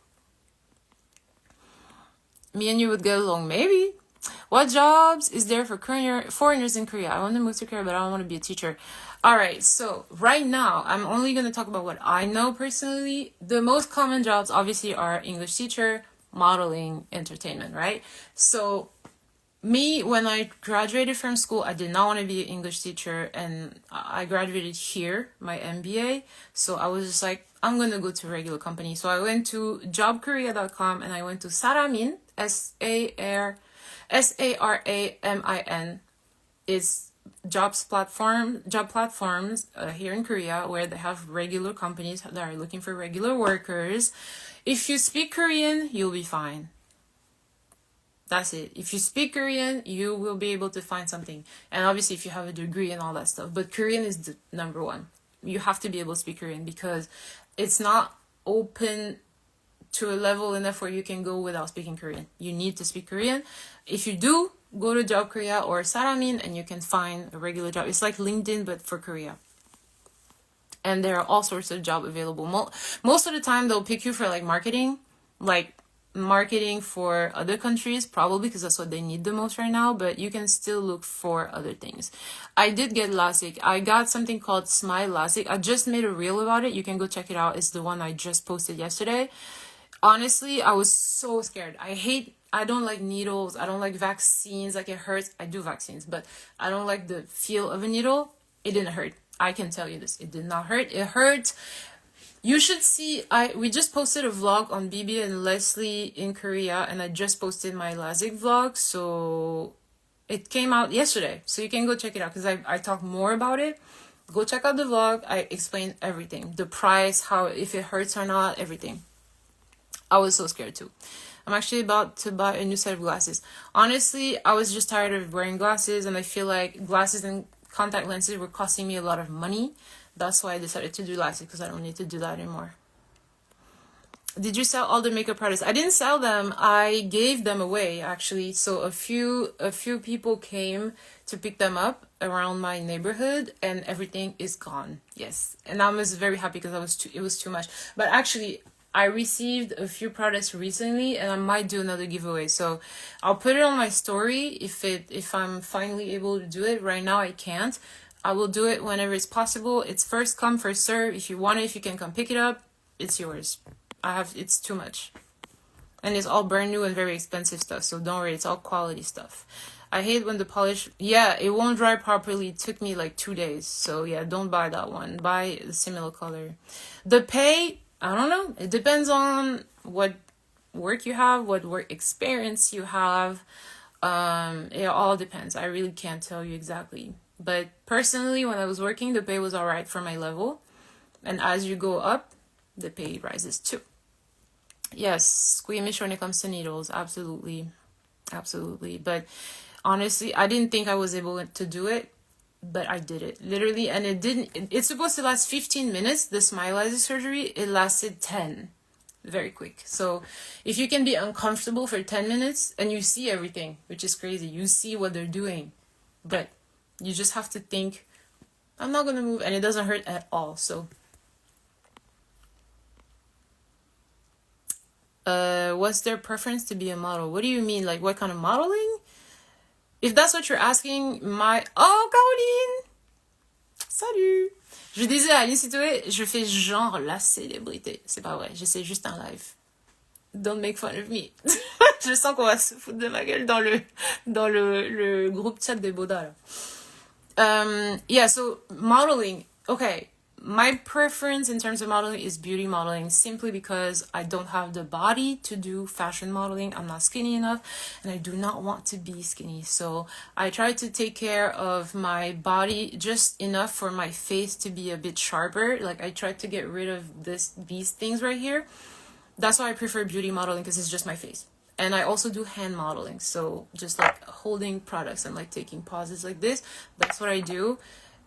A: Me and you would get along, maybe. What jobs is there for foreigners in Korea? I want to move to Korea, but I don't want to be a teacher. All right, so right now, I'm only going to talk about what I know personally. The most common jobs, obviously, are English teacher, modeling, entertainment, right? So me, when I graduated from school, I did not want to be an English teacher, and I graduated here, my MBA. So I was just like, I'm going to go to a regular company. So I went to jobkorea.com, and I went to 사람인, SARAMIN. It's job platforms here in Korea, where they have regular companies that are looking for regular workers. If you speak Korean, you'll be fine. That's it. If you speak Korean, you will be able to find something. And obviously, if you have a degree and all that stuff. But Korean is the number one. You have to be able to speak Korean because it's not open to a level enough where you can go without speaking Korean. You need to speak Korean. If you do, go to Job Korea or 사람인 and you can find a regular job. It's like LinkedIn, but for Korea. And there are all sorts of jobs available. Most of the time, they'll pick you for like marketing for other countries, probably because that's what they need the most right now, but you can still look for other things. I did get LASIK. I got something called Smile LASIK. I just made a reel about it. You can go check it out. It's the one I just posted yesterday. Honestly, I was so scared. I don't like needles. I don't like vaccines. Like, it hurts. I do vaccines, but I don't like the feel of a needle. It didn't hurt. I can tell you this. It did not hurt. It hurt. You should see, we just posted a vlog on Bibi and Leslie in Korea, and I just posted my LASIK vlog, so it came out yesterday. So you can go check it out, because I talk more about it. Go check out the vlog. I explained everything. The price, how, if it hurts or not, everything. I was so scared too. I'm actually about to buy a new set of glasses. Honestly, I was just tired of wearing glasses, and I feel like glasses and contact lenses were costing me a lot of money. That's why I decided to do LASIK, because I don't need to do that anymore. Did you sell all the makeup products? I didn't sell them. I gave them away, actually. So a few people came to pick them up around my neighborhood, and everything is gone. Yes, and I was very happy because it was too much. But actually, I received a few products recently, and I might do another giveaway. So I'll put it on my story if I'm finally able to do it. Right now, I can't. I will do it whenever it's possible. It's first come, first serve. If you want it, if you can come pick it up, it's yours. It's too much. And it's all brand new and very expensive stuff, so don't worry, it's all quality stuff. I hate when the polish, it won't dry properly. It took me like 2 days. So yeah, don't buy that one. Buy a similar color. The pay, I don't know. It depends on what work you have, what work experience you have. It all depends. I really can't tell you exactly. But personally, when I was working, the pay was all right for my level. And as you go up, the pay rises too. Yes, squeamish when it comes to needles. Absolutely. Absolutely. But honestly, I didn't think I was able to do it, but I did it. Literally. And it's supposed to last 15 minutes, the smile laser surgery. It lasted 10. very quick. So if you can be uncomfortable for 10 minutes and you see everything, which is crazy, you see what they're doing, but you just have to think, I'm not gonna move, and it doesn't hurt at all. So what's their preference to be a model? What do you mean? Like, what kind of modeling? If that's what you're asking, Oh, Caroline! Salut! Je disais à Aline Sitoé, je fais genre la célébrité. C'est pas vrai, j'essaie juste un live. Don't make fun of me. Je sens qu'on va se foutre de ma gueule dans le groupe chat des Bodas, là. Yeah, so modeling. Okay. My preference in terms of modeling is beauty modeling, simply because I don't have the body to do fashion modeling. I'm not skinny enough, and I do not want to be skinny. So I try to take care of my body just enough for my face to be a bit sharper. Like, I try to get rid of these things right here. That's why I prefer beauty modeling, because it's just my face. And I also do hand modeling, so just like holding products and like taking pauses like this. That's what I do.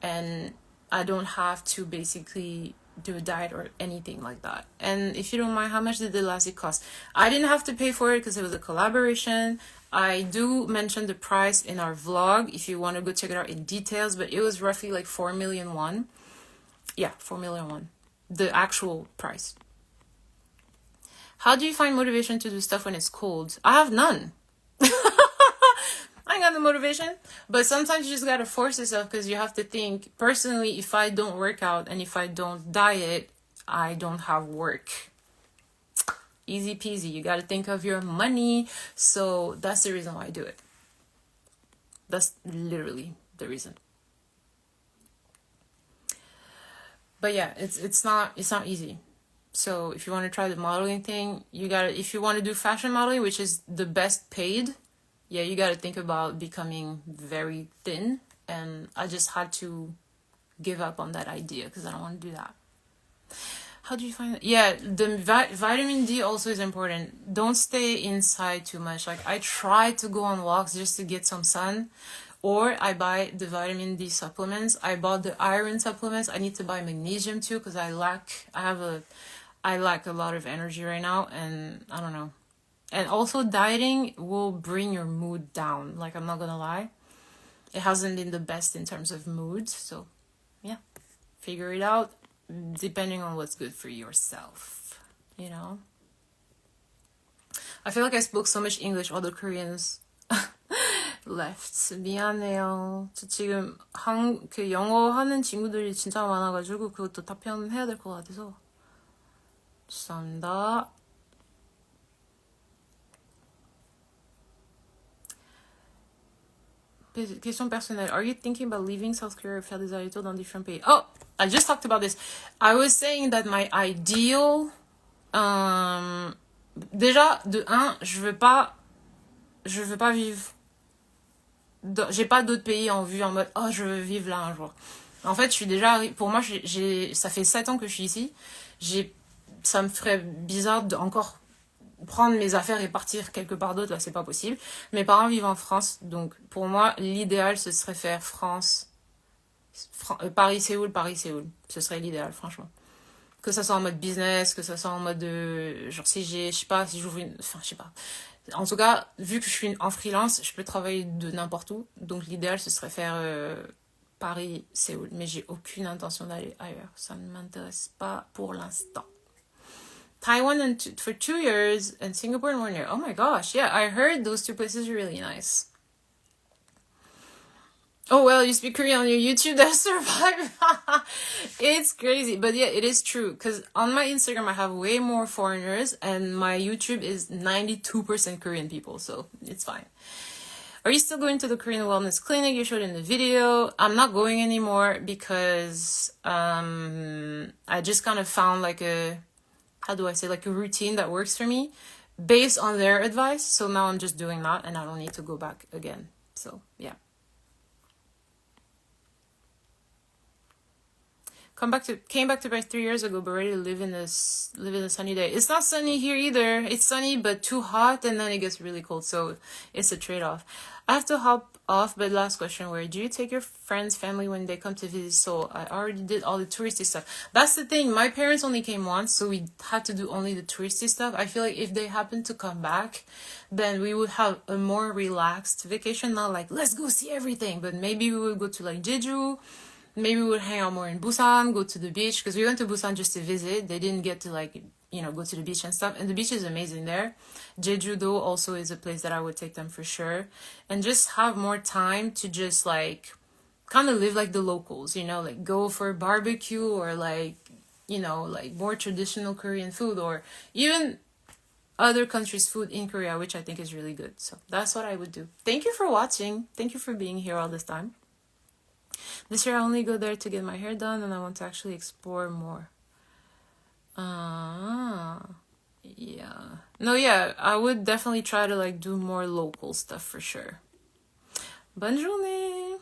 A: And I don't have to basically do a diet or anything like that. And if you don't mind, how much did the lasik cost? I didn't have to pay for it because it was a collaboration. I do mention the price in our vlog if you want to go check it out in details, but it was roughly like 4 million won. Yeah, 4 million won. The actual price. How do you find motivation to do stuff when it's cold? I have none. I ain't got no motivation, but sometimes you just gotta force yourself, because you have to think, personally, if I don't work out and if I don't diet, I don't have work. Easy peasy. You gotta think of your money. So that's the reason why I do it. That's literally the reason. But yeah, it's not easy. So if you want to try the modeling thing, if you want to do fashion modeling, which is the best paid, yeah, you got to think about becoming very thin. And I just had to give up on that idea because I don't want to do that. How do you find it? Yeah, the vitamin D also is important. Don't stay inside too much. Like, I try to go on walks just to get some sun, or I buy the vitamin D supplements. I bought the iron supplements. I need to buy magnesium too, because I lack a lot of energy right now, and I don't know. And also, dieting will bring your mood down. Like, I'm not gonna lie. It hasn't been the best in terms of mood. So, yeah. Figure it out depending on what's good for yourself. You know? I feel like I spoke so much English, all the Koreans left. 미안해요. 저 지금 영어 하는 친구들이 진짜 많아가지고 그것도 답변해야 될 것 같아서. 죄송합니다. Question personnelle. Are you thinking about leaving South Korea or faire des allers-retours dans différents pays? Oh, I just talked about this. I was saying that my ideal... déjà, de un, je veux pas vivre... J'ai pas d'autres pays en vue en mode, oh, je veux vivre là un jour. En fait, je suis déjà... Pour moi, ça fait 7 ans que je suis ici. Ça me ferait bizarre d'encore prendre mes affaires et partir quelque part d'autre, là c'est pas possible. Mes parents vivent en France, donc pour moi l'idéal ce serait faire Paris-Séoul, Paris-Séoul. Ce serait l'idéal, franchement. Que ça soit en mode business, que ça soit en mode genre si j'ouvre une... Enfin, je sais pas. En tout cas, vu que je suis en freelance, je peux travailler de n'importe où, donc l'idéal ce serait faire Paris-Séoul. Mais j'ai aucune intention d'aller ailleurs. Ça ne m'intéresse pas pour l'instant. Taiwan for 2 years and Singapore in 1 year. Oh my gosh, yeah, I heard those 2 places are really nice. Oh well, you speak Korean on your YouTube, that survive. It's crazy, but yeah, it is true. Because on my Instagram, I have way more foreigners, and my YouTube is 92% Korean people, so it's fine. Are you still going to the Korean wellness clinic you showed in the video? I'm not going anymore because I just kind of found like a routine that works for me based on their advice. So now I'm just doing that and I don't need to go back again. So, yeah. came back to Paris 3 years ago, but ready to live in a sunny day. It's not sunny here either. It's sunny, but too hot, and then it gets really cold. So it's a trade-off. I have to hop off, but last question: where do you take your friends, family when they come to visit Seoul? I already did all the touristy stuff. That's the thing. My parents only came once, so we had to do only the touristy stuff. I feel like if they happen to come back, then we would have a more relaxed vacation. Not like let's go see everything, but maybe we would go to like Jeju. Maybe we would hang out more in Busan, go to the beach, because we went to Busan just to visit. They didn't get to like, go to the beach and stuff. And the beach is amazing there. Jeju-do also is a place that I would take them for sure. And just have more time to just like kind of live like the locals, like go for barbecue or like, like more traditional Korean food or even other countries' food in Korea, which I think is really good. So that's what I would do. Thank you for watching. Thank you for being here all this time. This year I only go there to get my hair done and I want to actually explore more. Yeah. No, yeah, I would definitely try to like do more local stuff for sure. Bonne journée!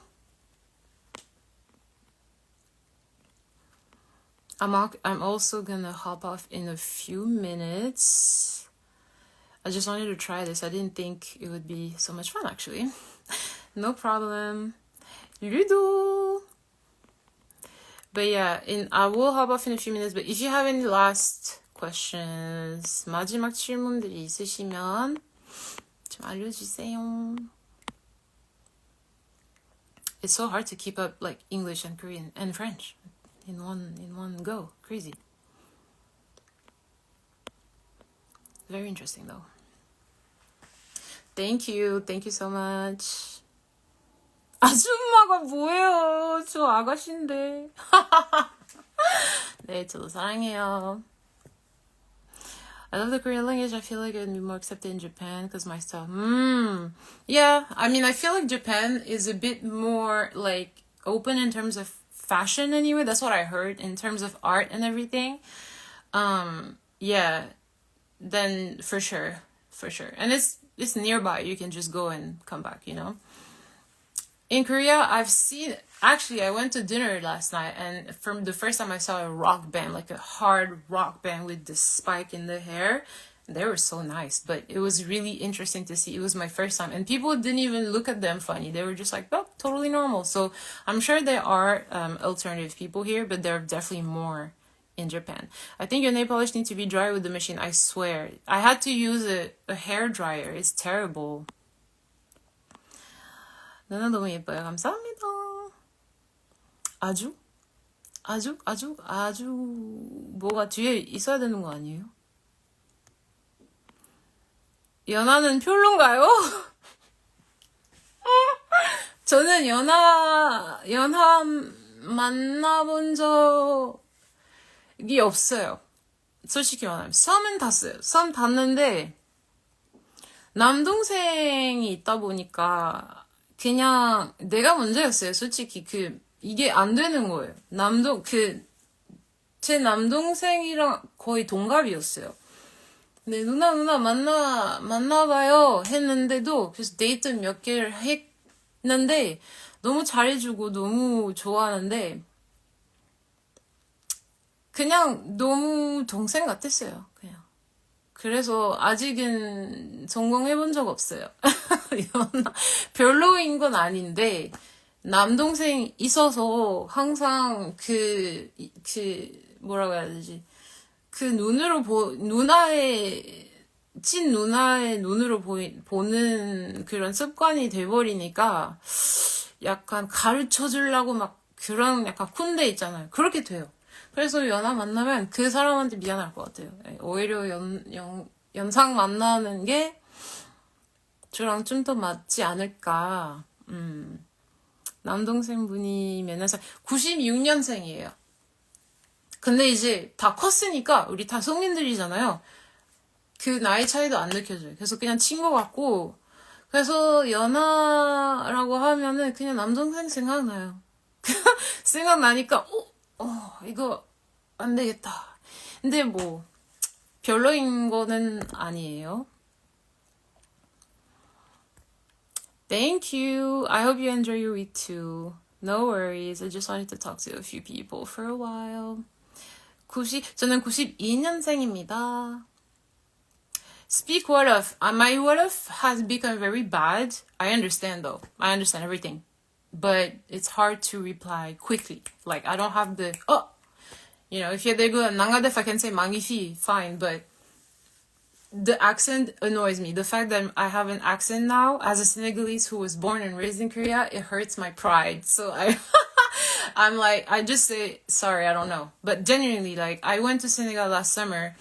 A: I'm also gonna hop off in a few minutes. I just wanted to try this. I didn't think it would be so much fun actually. No problem. Ludo. But yeah, I will hop off in a few minutes. But if you have any last questions, 마지막 질문들이 있으시면 좀 알려주세요. It's so hard to keep up like English and Korean and French in one go. Crazy. Very interesting though. Thank you so much. 아줌마가 뭐예요? 저 아가씨인데. 네, 저도 사랑해요. I love the Korean language. I feel like it would be more accepted in Japan because my style. Yeah, I mean, I feel like Japan is a bit more like open in terms of fashion anyway. That's what I heard in terms of art and everything. Yeah, then for sure. And it's nearby. You can just go and come back, In Korea, I went to dinner last night, and from the first time I saw a rock band, like a hard rock band with the spike in the hair, they were so nice, but it was really interesting to see. It was my first time, and people didn't even look at them funny. They were just like, oh, totally normal. So I'm sure there are alternative people here, but there are definitely more in Japan. I think your nail polish needs to be dry with the machine. I swear. I had to use a hair dryer. It's terrible. 누나 너무 예뻐요. 감사합니다. 아주 뭐가 뒤에 있어야 되는 거 아니에요? 연하는 별론가요? 저는 연하 만나본 적이 없어요. 솔직히 말하면 썸은 탔어요. 썸 탔는데 남동생이 있다 보니까 그냥 내가 문제였어요. 솔직히 이게 안 되는 거예요. 제 남동생이랑 거의 동갑이었어요. 근데 누나 만나봐요 했는데도 그래서 데이트 몇 개를 했는데 너무 잘해주고 너무 좋아하는데 그냥 너무 동생 같았어요. 그냥. 그래서 아직은 성공해본 적 없어요. 별로인 건 아닌데 남동생 있어서 항상 뭐라고 해야 되지? 친 누나의 눈으로 보는 그런 습관이 돼버리니까 약간 가르쳐 주려고 막 그런 약간 쿤데 있잖아요. 그렇게 돼요. 그래서 연하 만나면 그 사람한테 미안할 것 같아요. 오히려 연상 만나는 게 저랑 좀 더 맞지 않을까. 남동생분이 몇 년생? 96년생이에요. 근데 이제 다 컸으니까 우리 다 성인들이잖아요. 그 나이 차이도 안 느껴져요. 그래서 그냥 친구 같고 그래서 연하라고 하면은 그냥 남동생 생각나요. 생각나니까 이거 안 되겠다. 근데 뭐 별로인 거는 아니에요. Thank you. I hope you enjoy your week too. No worries. I just wanted to talk to a few people for a while. 저는 92년생입니다. Speak Wolof. My Wolof has become very bad. I understand though. I understand everything. But it's hard to reply quickly. Like, I don't have the, if you're good, nangadef, I can say mangifi, fine, but the accent annoys me. The fact that I have an accent now, as a Senegalese who was born and raised in Korea, it hurts my pride. So I'm like, I just say, sorry, I don't know. But genuinely, like, I went to Senegal last summer,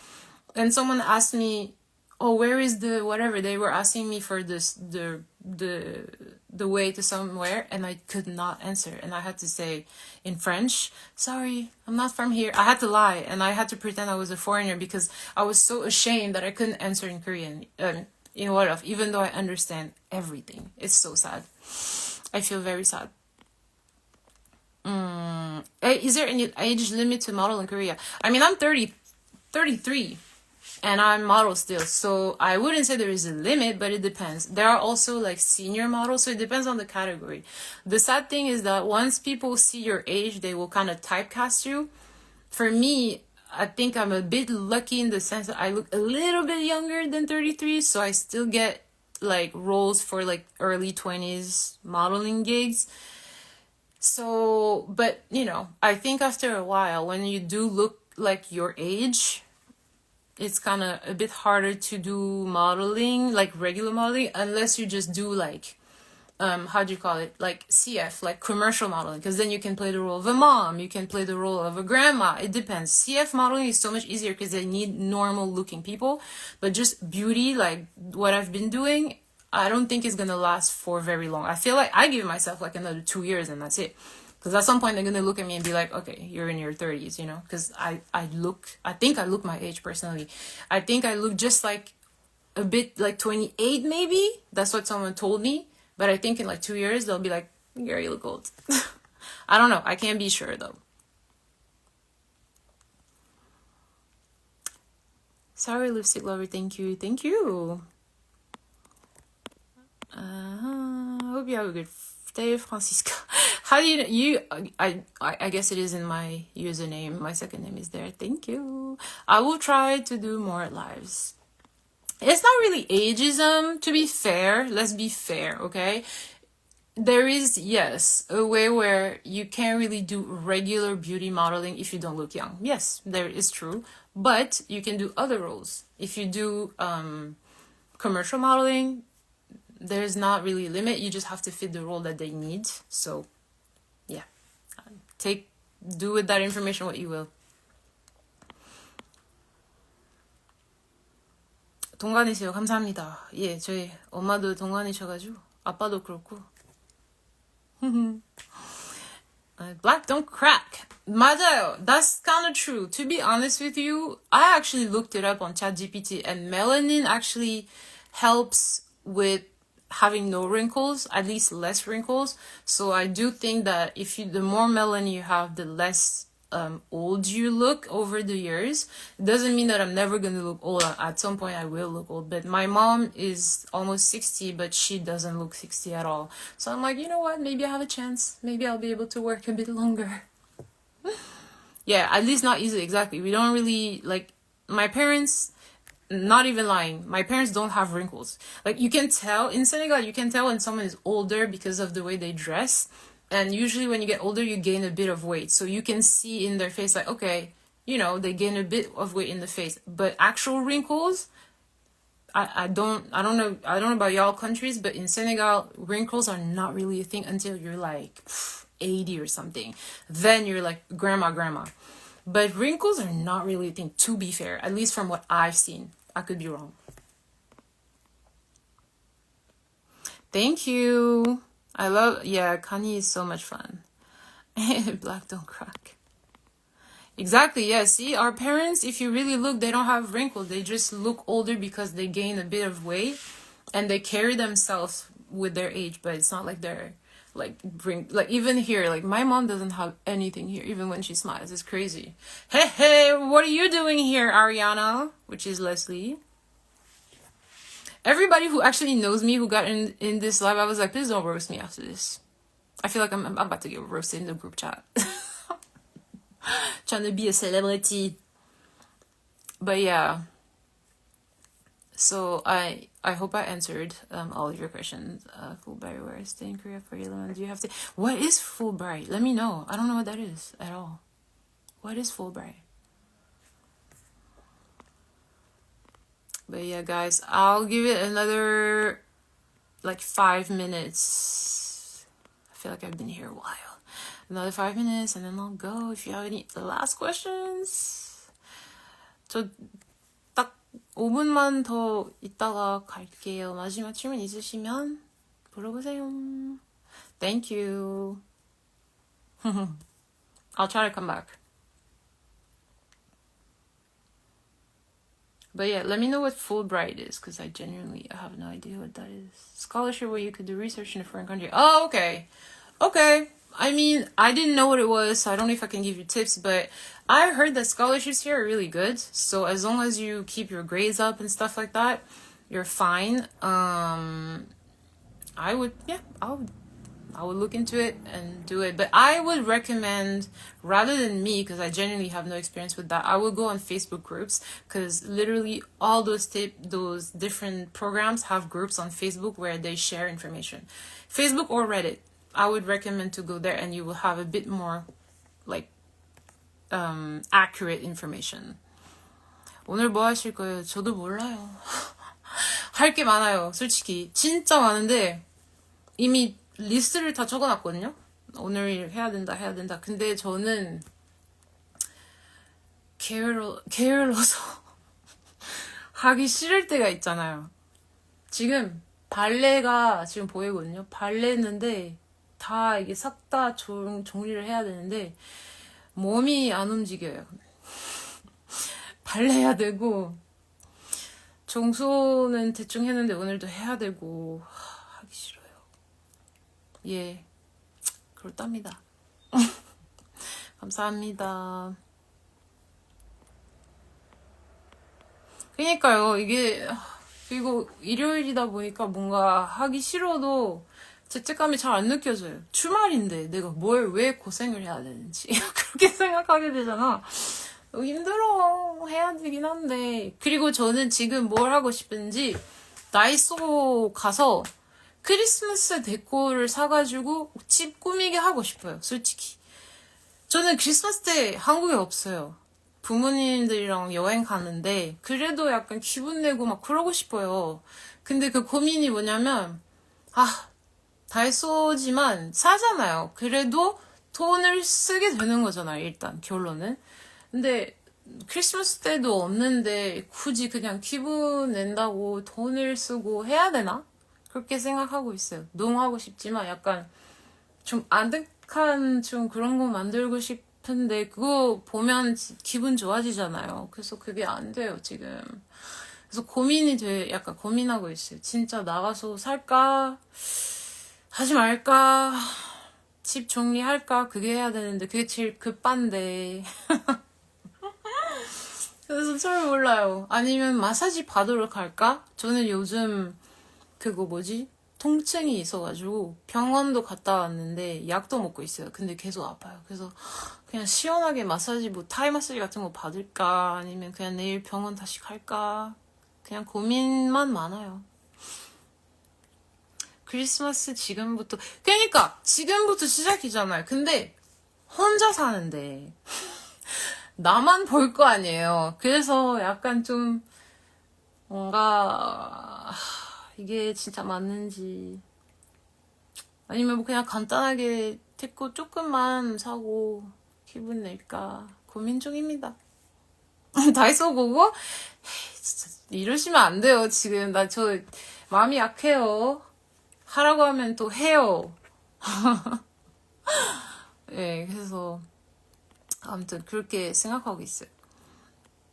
A: and someone asked me, oh, where is the whatever? They were asking me for this, the way to somewhere, and I could not answer. And I had to say in French, sorry, I'm not from here. I had to lie, and I had to pretend I was a foreigner because I was so ashamed that I couldn't answer in Korean, in Wolof, even though I understand everything. It's so sad. I feel very sad. Is there any age limit to model in Korea? I mean, I'm 33. And I'm model still, so I wouldn't say there is a limit, but it depends. There are also like senior models, so it depends on the category. The sad thing is that once people see your age, they will kind of typecast you. For me, I think I'm a bit lucky in the sense that I look a little bit younger than 33, so I still get like roles for like early 20s modeling gigs. So, but I think after a while, when you do look like your age, it's kind of a bit harder to do modeling, like regular modeling, unless you just do like, how do you call it? Like CF, like commercial modeling, because then you can play the role of a mom, you can play the role of a grandma. It depends. CF modeling is so much easier because they need normal looking people, but just beauty, like what I've been doing, I don't think it's going to last for very long. I feel like I give myself like another 2 years and that's it. Because at some point they're going to look at me and be like, okay, you're in your 30s, because I think I look my age personally. I think I look just like a bit like 28 maybe. That's what someone told me. But I think in like 2 years, they'll be like, girl, you look old. I don't know. I can't be sure though. Sorry, lipstick lover. Thank you. Thank you. Hope you have a good day, Francisca. How do you I guess it is in my username. My second name is there. Thank you. I will try to do more lives. It's not really ageism, to be fair. Let's be fair, okay? There is, yes, a way where you can't really do regular beauty modeling if you don't look young. Yes, there is true. But you can do other roles. If you do commercial modeling, there's not really a limit. You just have to fit the role that they need. So, yeah. Do with that information what you will. 동갑이세요. 감사합니다. 예, 저희 엄마도 동갑이셔가지고 아빠도 그렇고. Black don't crack. 맞아요. That's kind of true. To be honest with you, I actually looked it up on ChatGPT, and melanin actually helps with having no wrinkles, at least less wrinkles. So I do think that the more melanin you have, the less old you look over the years. It doesn't mean that I'm never going to look old. At some point I will look old, but my mom is almost 60, but she doesn't look 60 at all. So I'm like, you know what? Maybe I have a chance. Maybe I'll be able to work a bit longer. Yeah, at least not easily. Exactly. We don't really, like, my parents, not even lying, my parents don't have wrinkles. Like, you can tell in Senegal, you can tell when someone is older because of the way they dress. And usually when you get older, you gain a bit of weight. So you can see in their face, like, okay, they gain a bit of weight in the face. But actual wrinkles, I don't know about y'all countries, but in Senegal, wrinkles are not really a thing until you're like 80 or something. Then you're like grandma. But wrinkles are not really a thing, to be fair, at least from what I've seen. I could be wrong. Thank you. Kanye is so much fun. Black don't crack. Exactly, yeah. See, our parents, if you really look, they don't have wrinkles. They just look older because they gain a bit of weight and they carry themselves with their age, but it's not like they're like even here, like my mom doesn't have anything here, even when she smiles. It's crazy. Hey, what are you doing here, Ariana? Which is Leslie. Everybody who actually knows me, who got in this live, I was like, please don't roast me after this. I feel like I'm about to get roasted in the group chat. Trying to be a celebrity. But yeah. So I hope I answered all of your questions. Fulbright, where I stay in Korea for 11. Do you have to? What is Fulbright? Let me know. I don't know what that is at all. What is Fulbright? But yeah, guys, I'll give it another like 5 minutes. I feel like I've been here a while. Another 5 minutes and then I'll go. If you have any last questions, 저 딱 5분만 더 있다가 갈게요. 마지막 질문 있으시면 물어보세요. Thank you. I'll try to come back. But yeah, let me know what Fulbright is, because I genuinely have no idea what that is. Scholarship where you could do research in a foreign country. Oh, okay. Okay. I mean, I didn't know what it was, so I don't know if I can give you tips, but I heard that scholarships here are really good. So as long as you keep your grades up and stuff like that, you're fine. I would look into it and do it. But I would recommend, rather than me, because I genuinely have no experience with that, I would go on Facebook groups, because literally all those different programs have groups on Facebook where they share information. Facebook or Reddit. I would recommend to go there, and you will have a bit more like accurate information. 오늘 뭐 하실 거예요? 저도 몰라요. 할 게 많아요. 솔직히 진짜 많은데 이미 리스트를 다 적어놨거든요. 오늘 해야 된다. 근데 저는 게을러서 하기 싫을 때가 있잖아요. 지금 발레가 지금 보이거든요. 발레 했는데 다 이게 싹 다 정리를 해야 되는데 몸이 안 움직여요. 발레 해야 되고 청소는 대충 했는데 오늘도 해야 되고 하기 싫어요. 예, 그렇답니다. 감사합니다. 그러니까요, 이게 그리고 일요일이다 보니까 뭔가 하기 싫어도 죄책감이 잘 안 느껴져요. 주말인데 내가 왜 고생을 해야 되는지 그렇게 생각하게 되잖아. 힘들어. 해야 되긴 한데. 그리고 저는 지금 뭘 하고 싶은지 다이소 가서 크리스마스 데코를 사가지고 집 꾸미게 하고 싶어요. 솔직히. 저는 크리스마스 때 한국에 없어요. 부모님들이랑 여행 가는데 그래도 약간 기분 내고 막 그러고 싶어요. 근데 그 고민이 뭐냐면 다이소지만 사잖아요. 그래도 돈을 쓰게 되는 거잖아요. 일단 결론은. 근데 크리스마스 때도 없는데 굳이 그냥 기분 낸다고 돈을 쓰고 해야 되나? 그렇게 생각하고 있어요. 너무 하고 싶지만 약간 좀 아득한 좀 그런 거 만들고 싶은데 그거 보면 기분 좋아지잖아요. 그래서 그게 안 돼요, 지금. 그래서 약간 고민하고 있어요. 진짜 나가서 살까? 하지 말까? 집 정리할까? 그게 해야 되는데 그게 제일 급한데. 그래서 잘 몰라요. 아니면 마사지 받으러 갈까? 저는 요즘 통증이 있어가지고 병원도 갔다 왔는데 약도 먹고 있어요. 근데 계속 아파요. 그래서 그냥 시원하게 마사지 타이 마사지 같은 거 받을까? 아니면 그냥 내일 병원 다시 갈까? 그냥 고민만 많아요. 크리스마스 지금부터 시작이잖아요. 근데 혼자 사는데 나만 볼 거 아니에요. 그래서 약간 좀 뭔가 이게 진짜 맞는지 아니면 그냥 간단하게 데코 조금만 사고 기분 낼까 고민 중입니다. 다이소 보고 진짜 이러시면 안 돼요. 지금 저 마음이 약해요. 하라고 하면 또 해요. 네, 그래서 아무튼 그렇게 생각하고 있어요.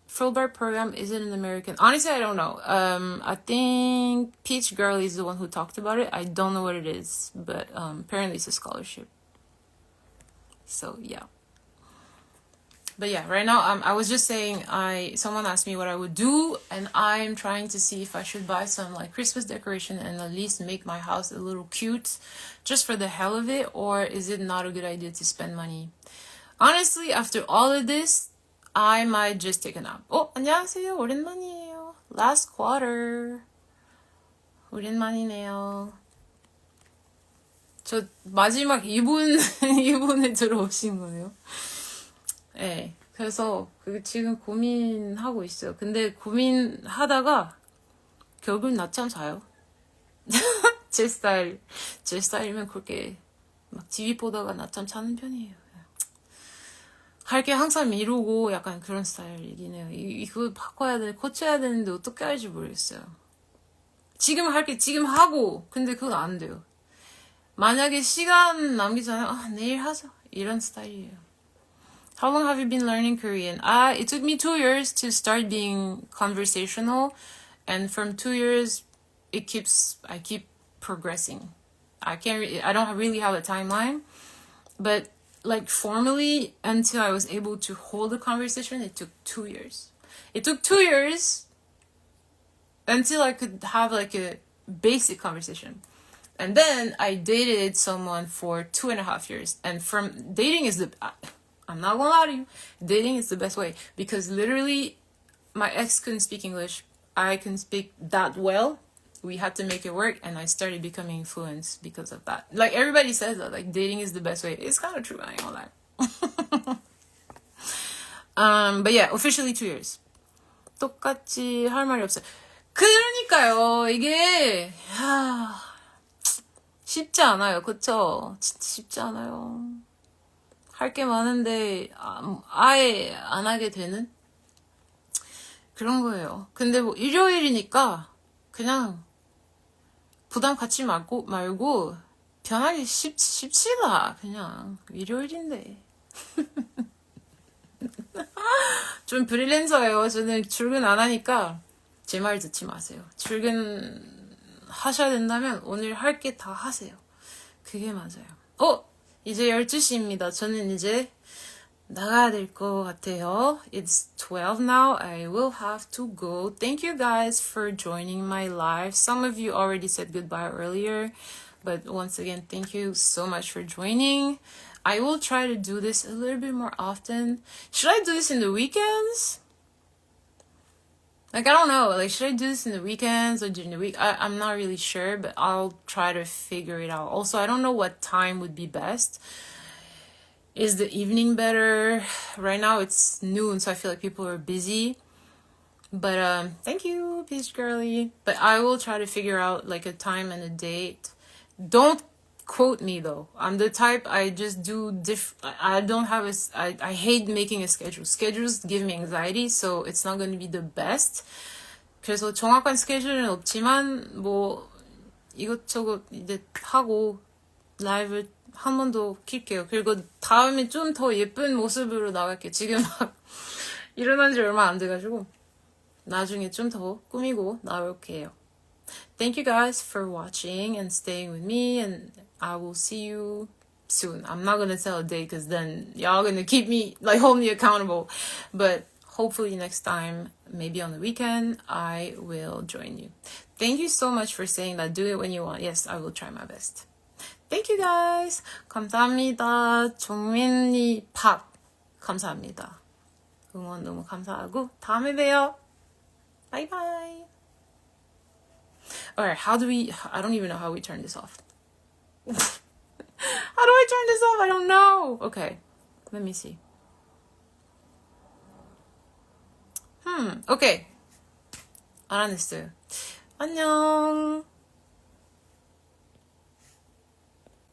A: Fulbright program, is it an American? Honestly, I don't know. I think Peach Girl is the one who talked about it. I don't know what it is, but apparently it's a scholarship. So yeah. But yeah, right now I was just saying someone asked me what I would do, and I'm trying to see if I should buy some like Christmas decoration and at least make my house a little cute just for the hell of it, or is it not a good idea to spend money? Honestly, after all of this, I might just take a nap. 안녕하세요. 오랜만이에요. Last quarter. 오랜만이네요. 저 마지막 2분에 들어오신 거네요. 네, 그래서 지금 고민하고 있어요. 근데 고민하다가 결국은 낮잠 자요. 제 스타일이면 그렇게 막 TV 보다가 낮잠 자는 편이에요. 할 게 항상 미루고 약간 그런 스타일이긴 해요. 이거 바꿔야 돼, 고쳐야 되는데 어떻게 할지 모르겠어요. 지금 할 게 지금 하고, 근데 그건 안 돼요. 만약에 시간 남기잖아요. 내일 하자. 이런 스타일이에요. How long have you been learning Korean? It took me 2 years to start being conversational, and from 2 years, I keep progressing. I don't really have a timeline, but like formally, until I was able to hold a conversation, it took 2 years. It took 2 years until I could have like a basic conversation. And then I dated someone for 2.5 years. And from dating I'm not gonna lie to you, dating is the best way. Because literally, my ex couldn't speak English. I couldn't speak that well. We had to make it work, and I started becoming fluent because of that. Like, everybody says that, like, dating is the best way. It's kind of true, I ain't gonna lie. But yeah, officially 2 years. 똑같이 할 말이 없어요. 그러니까요, 이게, 쉽지 않아요, 그쵸? 진짜 쉽지 않아요. 할 게 많은데 아예 안 하게 되는 그런 거예요. 근데 뭐 일요일이니까 그냥 부담 갖지 말고 편하게 쉽시다. 그냥 일요일인데. 좀 프리랜서예요. 저는 출근 안 하니까 제 말 듣지 마세요. 출근 하셔야 된다면 오늘 할 게 다 하세요. 그게 맞아요. 이제 12시입니다. 저는 이제 나가야 될 것 같아요. It's 12 now. I will have to go. Thank you guys for joining my live. Some of you already said goodbye earlier, but once again, thank you so much for joining. I will try to do this a little bit more often. Should I do this in the weekends? Like, I don't know. Like, should I do this in the weekends or during the week? I'm not really sure, but I'll try to figure it out. Also, I don't know what time would be best. Is the evening better? Right now it's noon, so I feel like people are busy. But thank you, Peace Girly. But I will try to figure out like a time and a date. Don't quote me though. I'm the type, I just do I don't have I hate making a schedule. Schedules give me anxiety, so it's not going to be the best. 그래서 정확한 스케줄은 없지만 뭐 이것저것 이제 하고 라이브 한 번 더 킬게요. 그리고 다음에 좀 더 예쁜 모습으로 나갈게요. 지금 막 일어난 지 얼마 안 돼가지고 나중에 좀 더 꾸미고 나올게요. Thank you guys for watching and staying with me, and I will see you soon. I'm not gonna tell a date because then y'all gonna keep me, like, hold me accountable. But hopefully next time, maybe on the weekend, I will join you. Thank you so much for saying that. Do it when you want. Yes, I will try my best. Thank you guys. 감사합니다. 종민이 팝 감사합니다. 응원 너무 감사하고 다음에 봬요. Bye bye. Alright, I don't even know how we turn this off. How do I turn this off? I don't know. Okay, let me see. Okay. 알아냈어요. 안녕.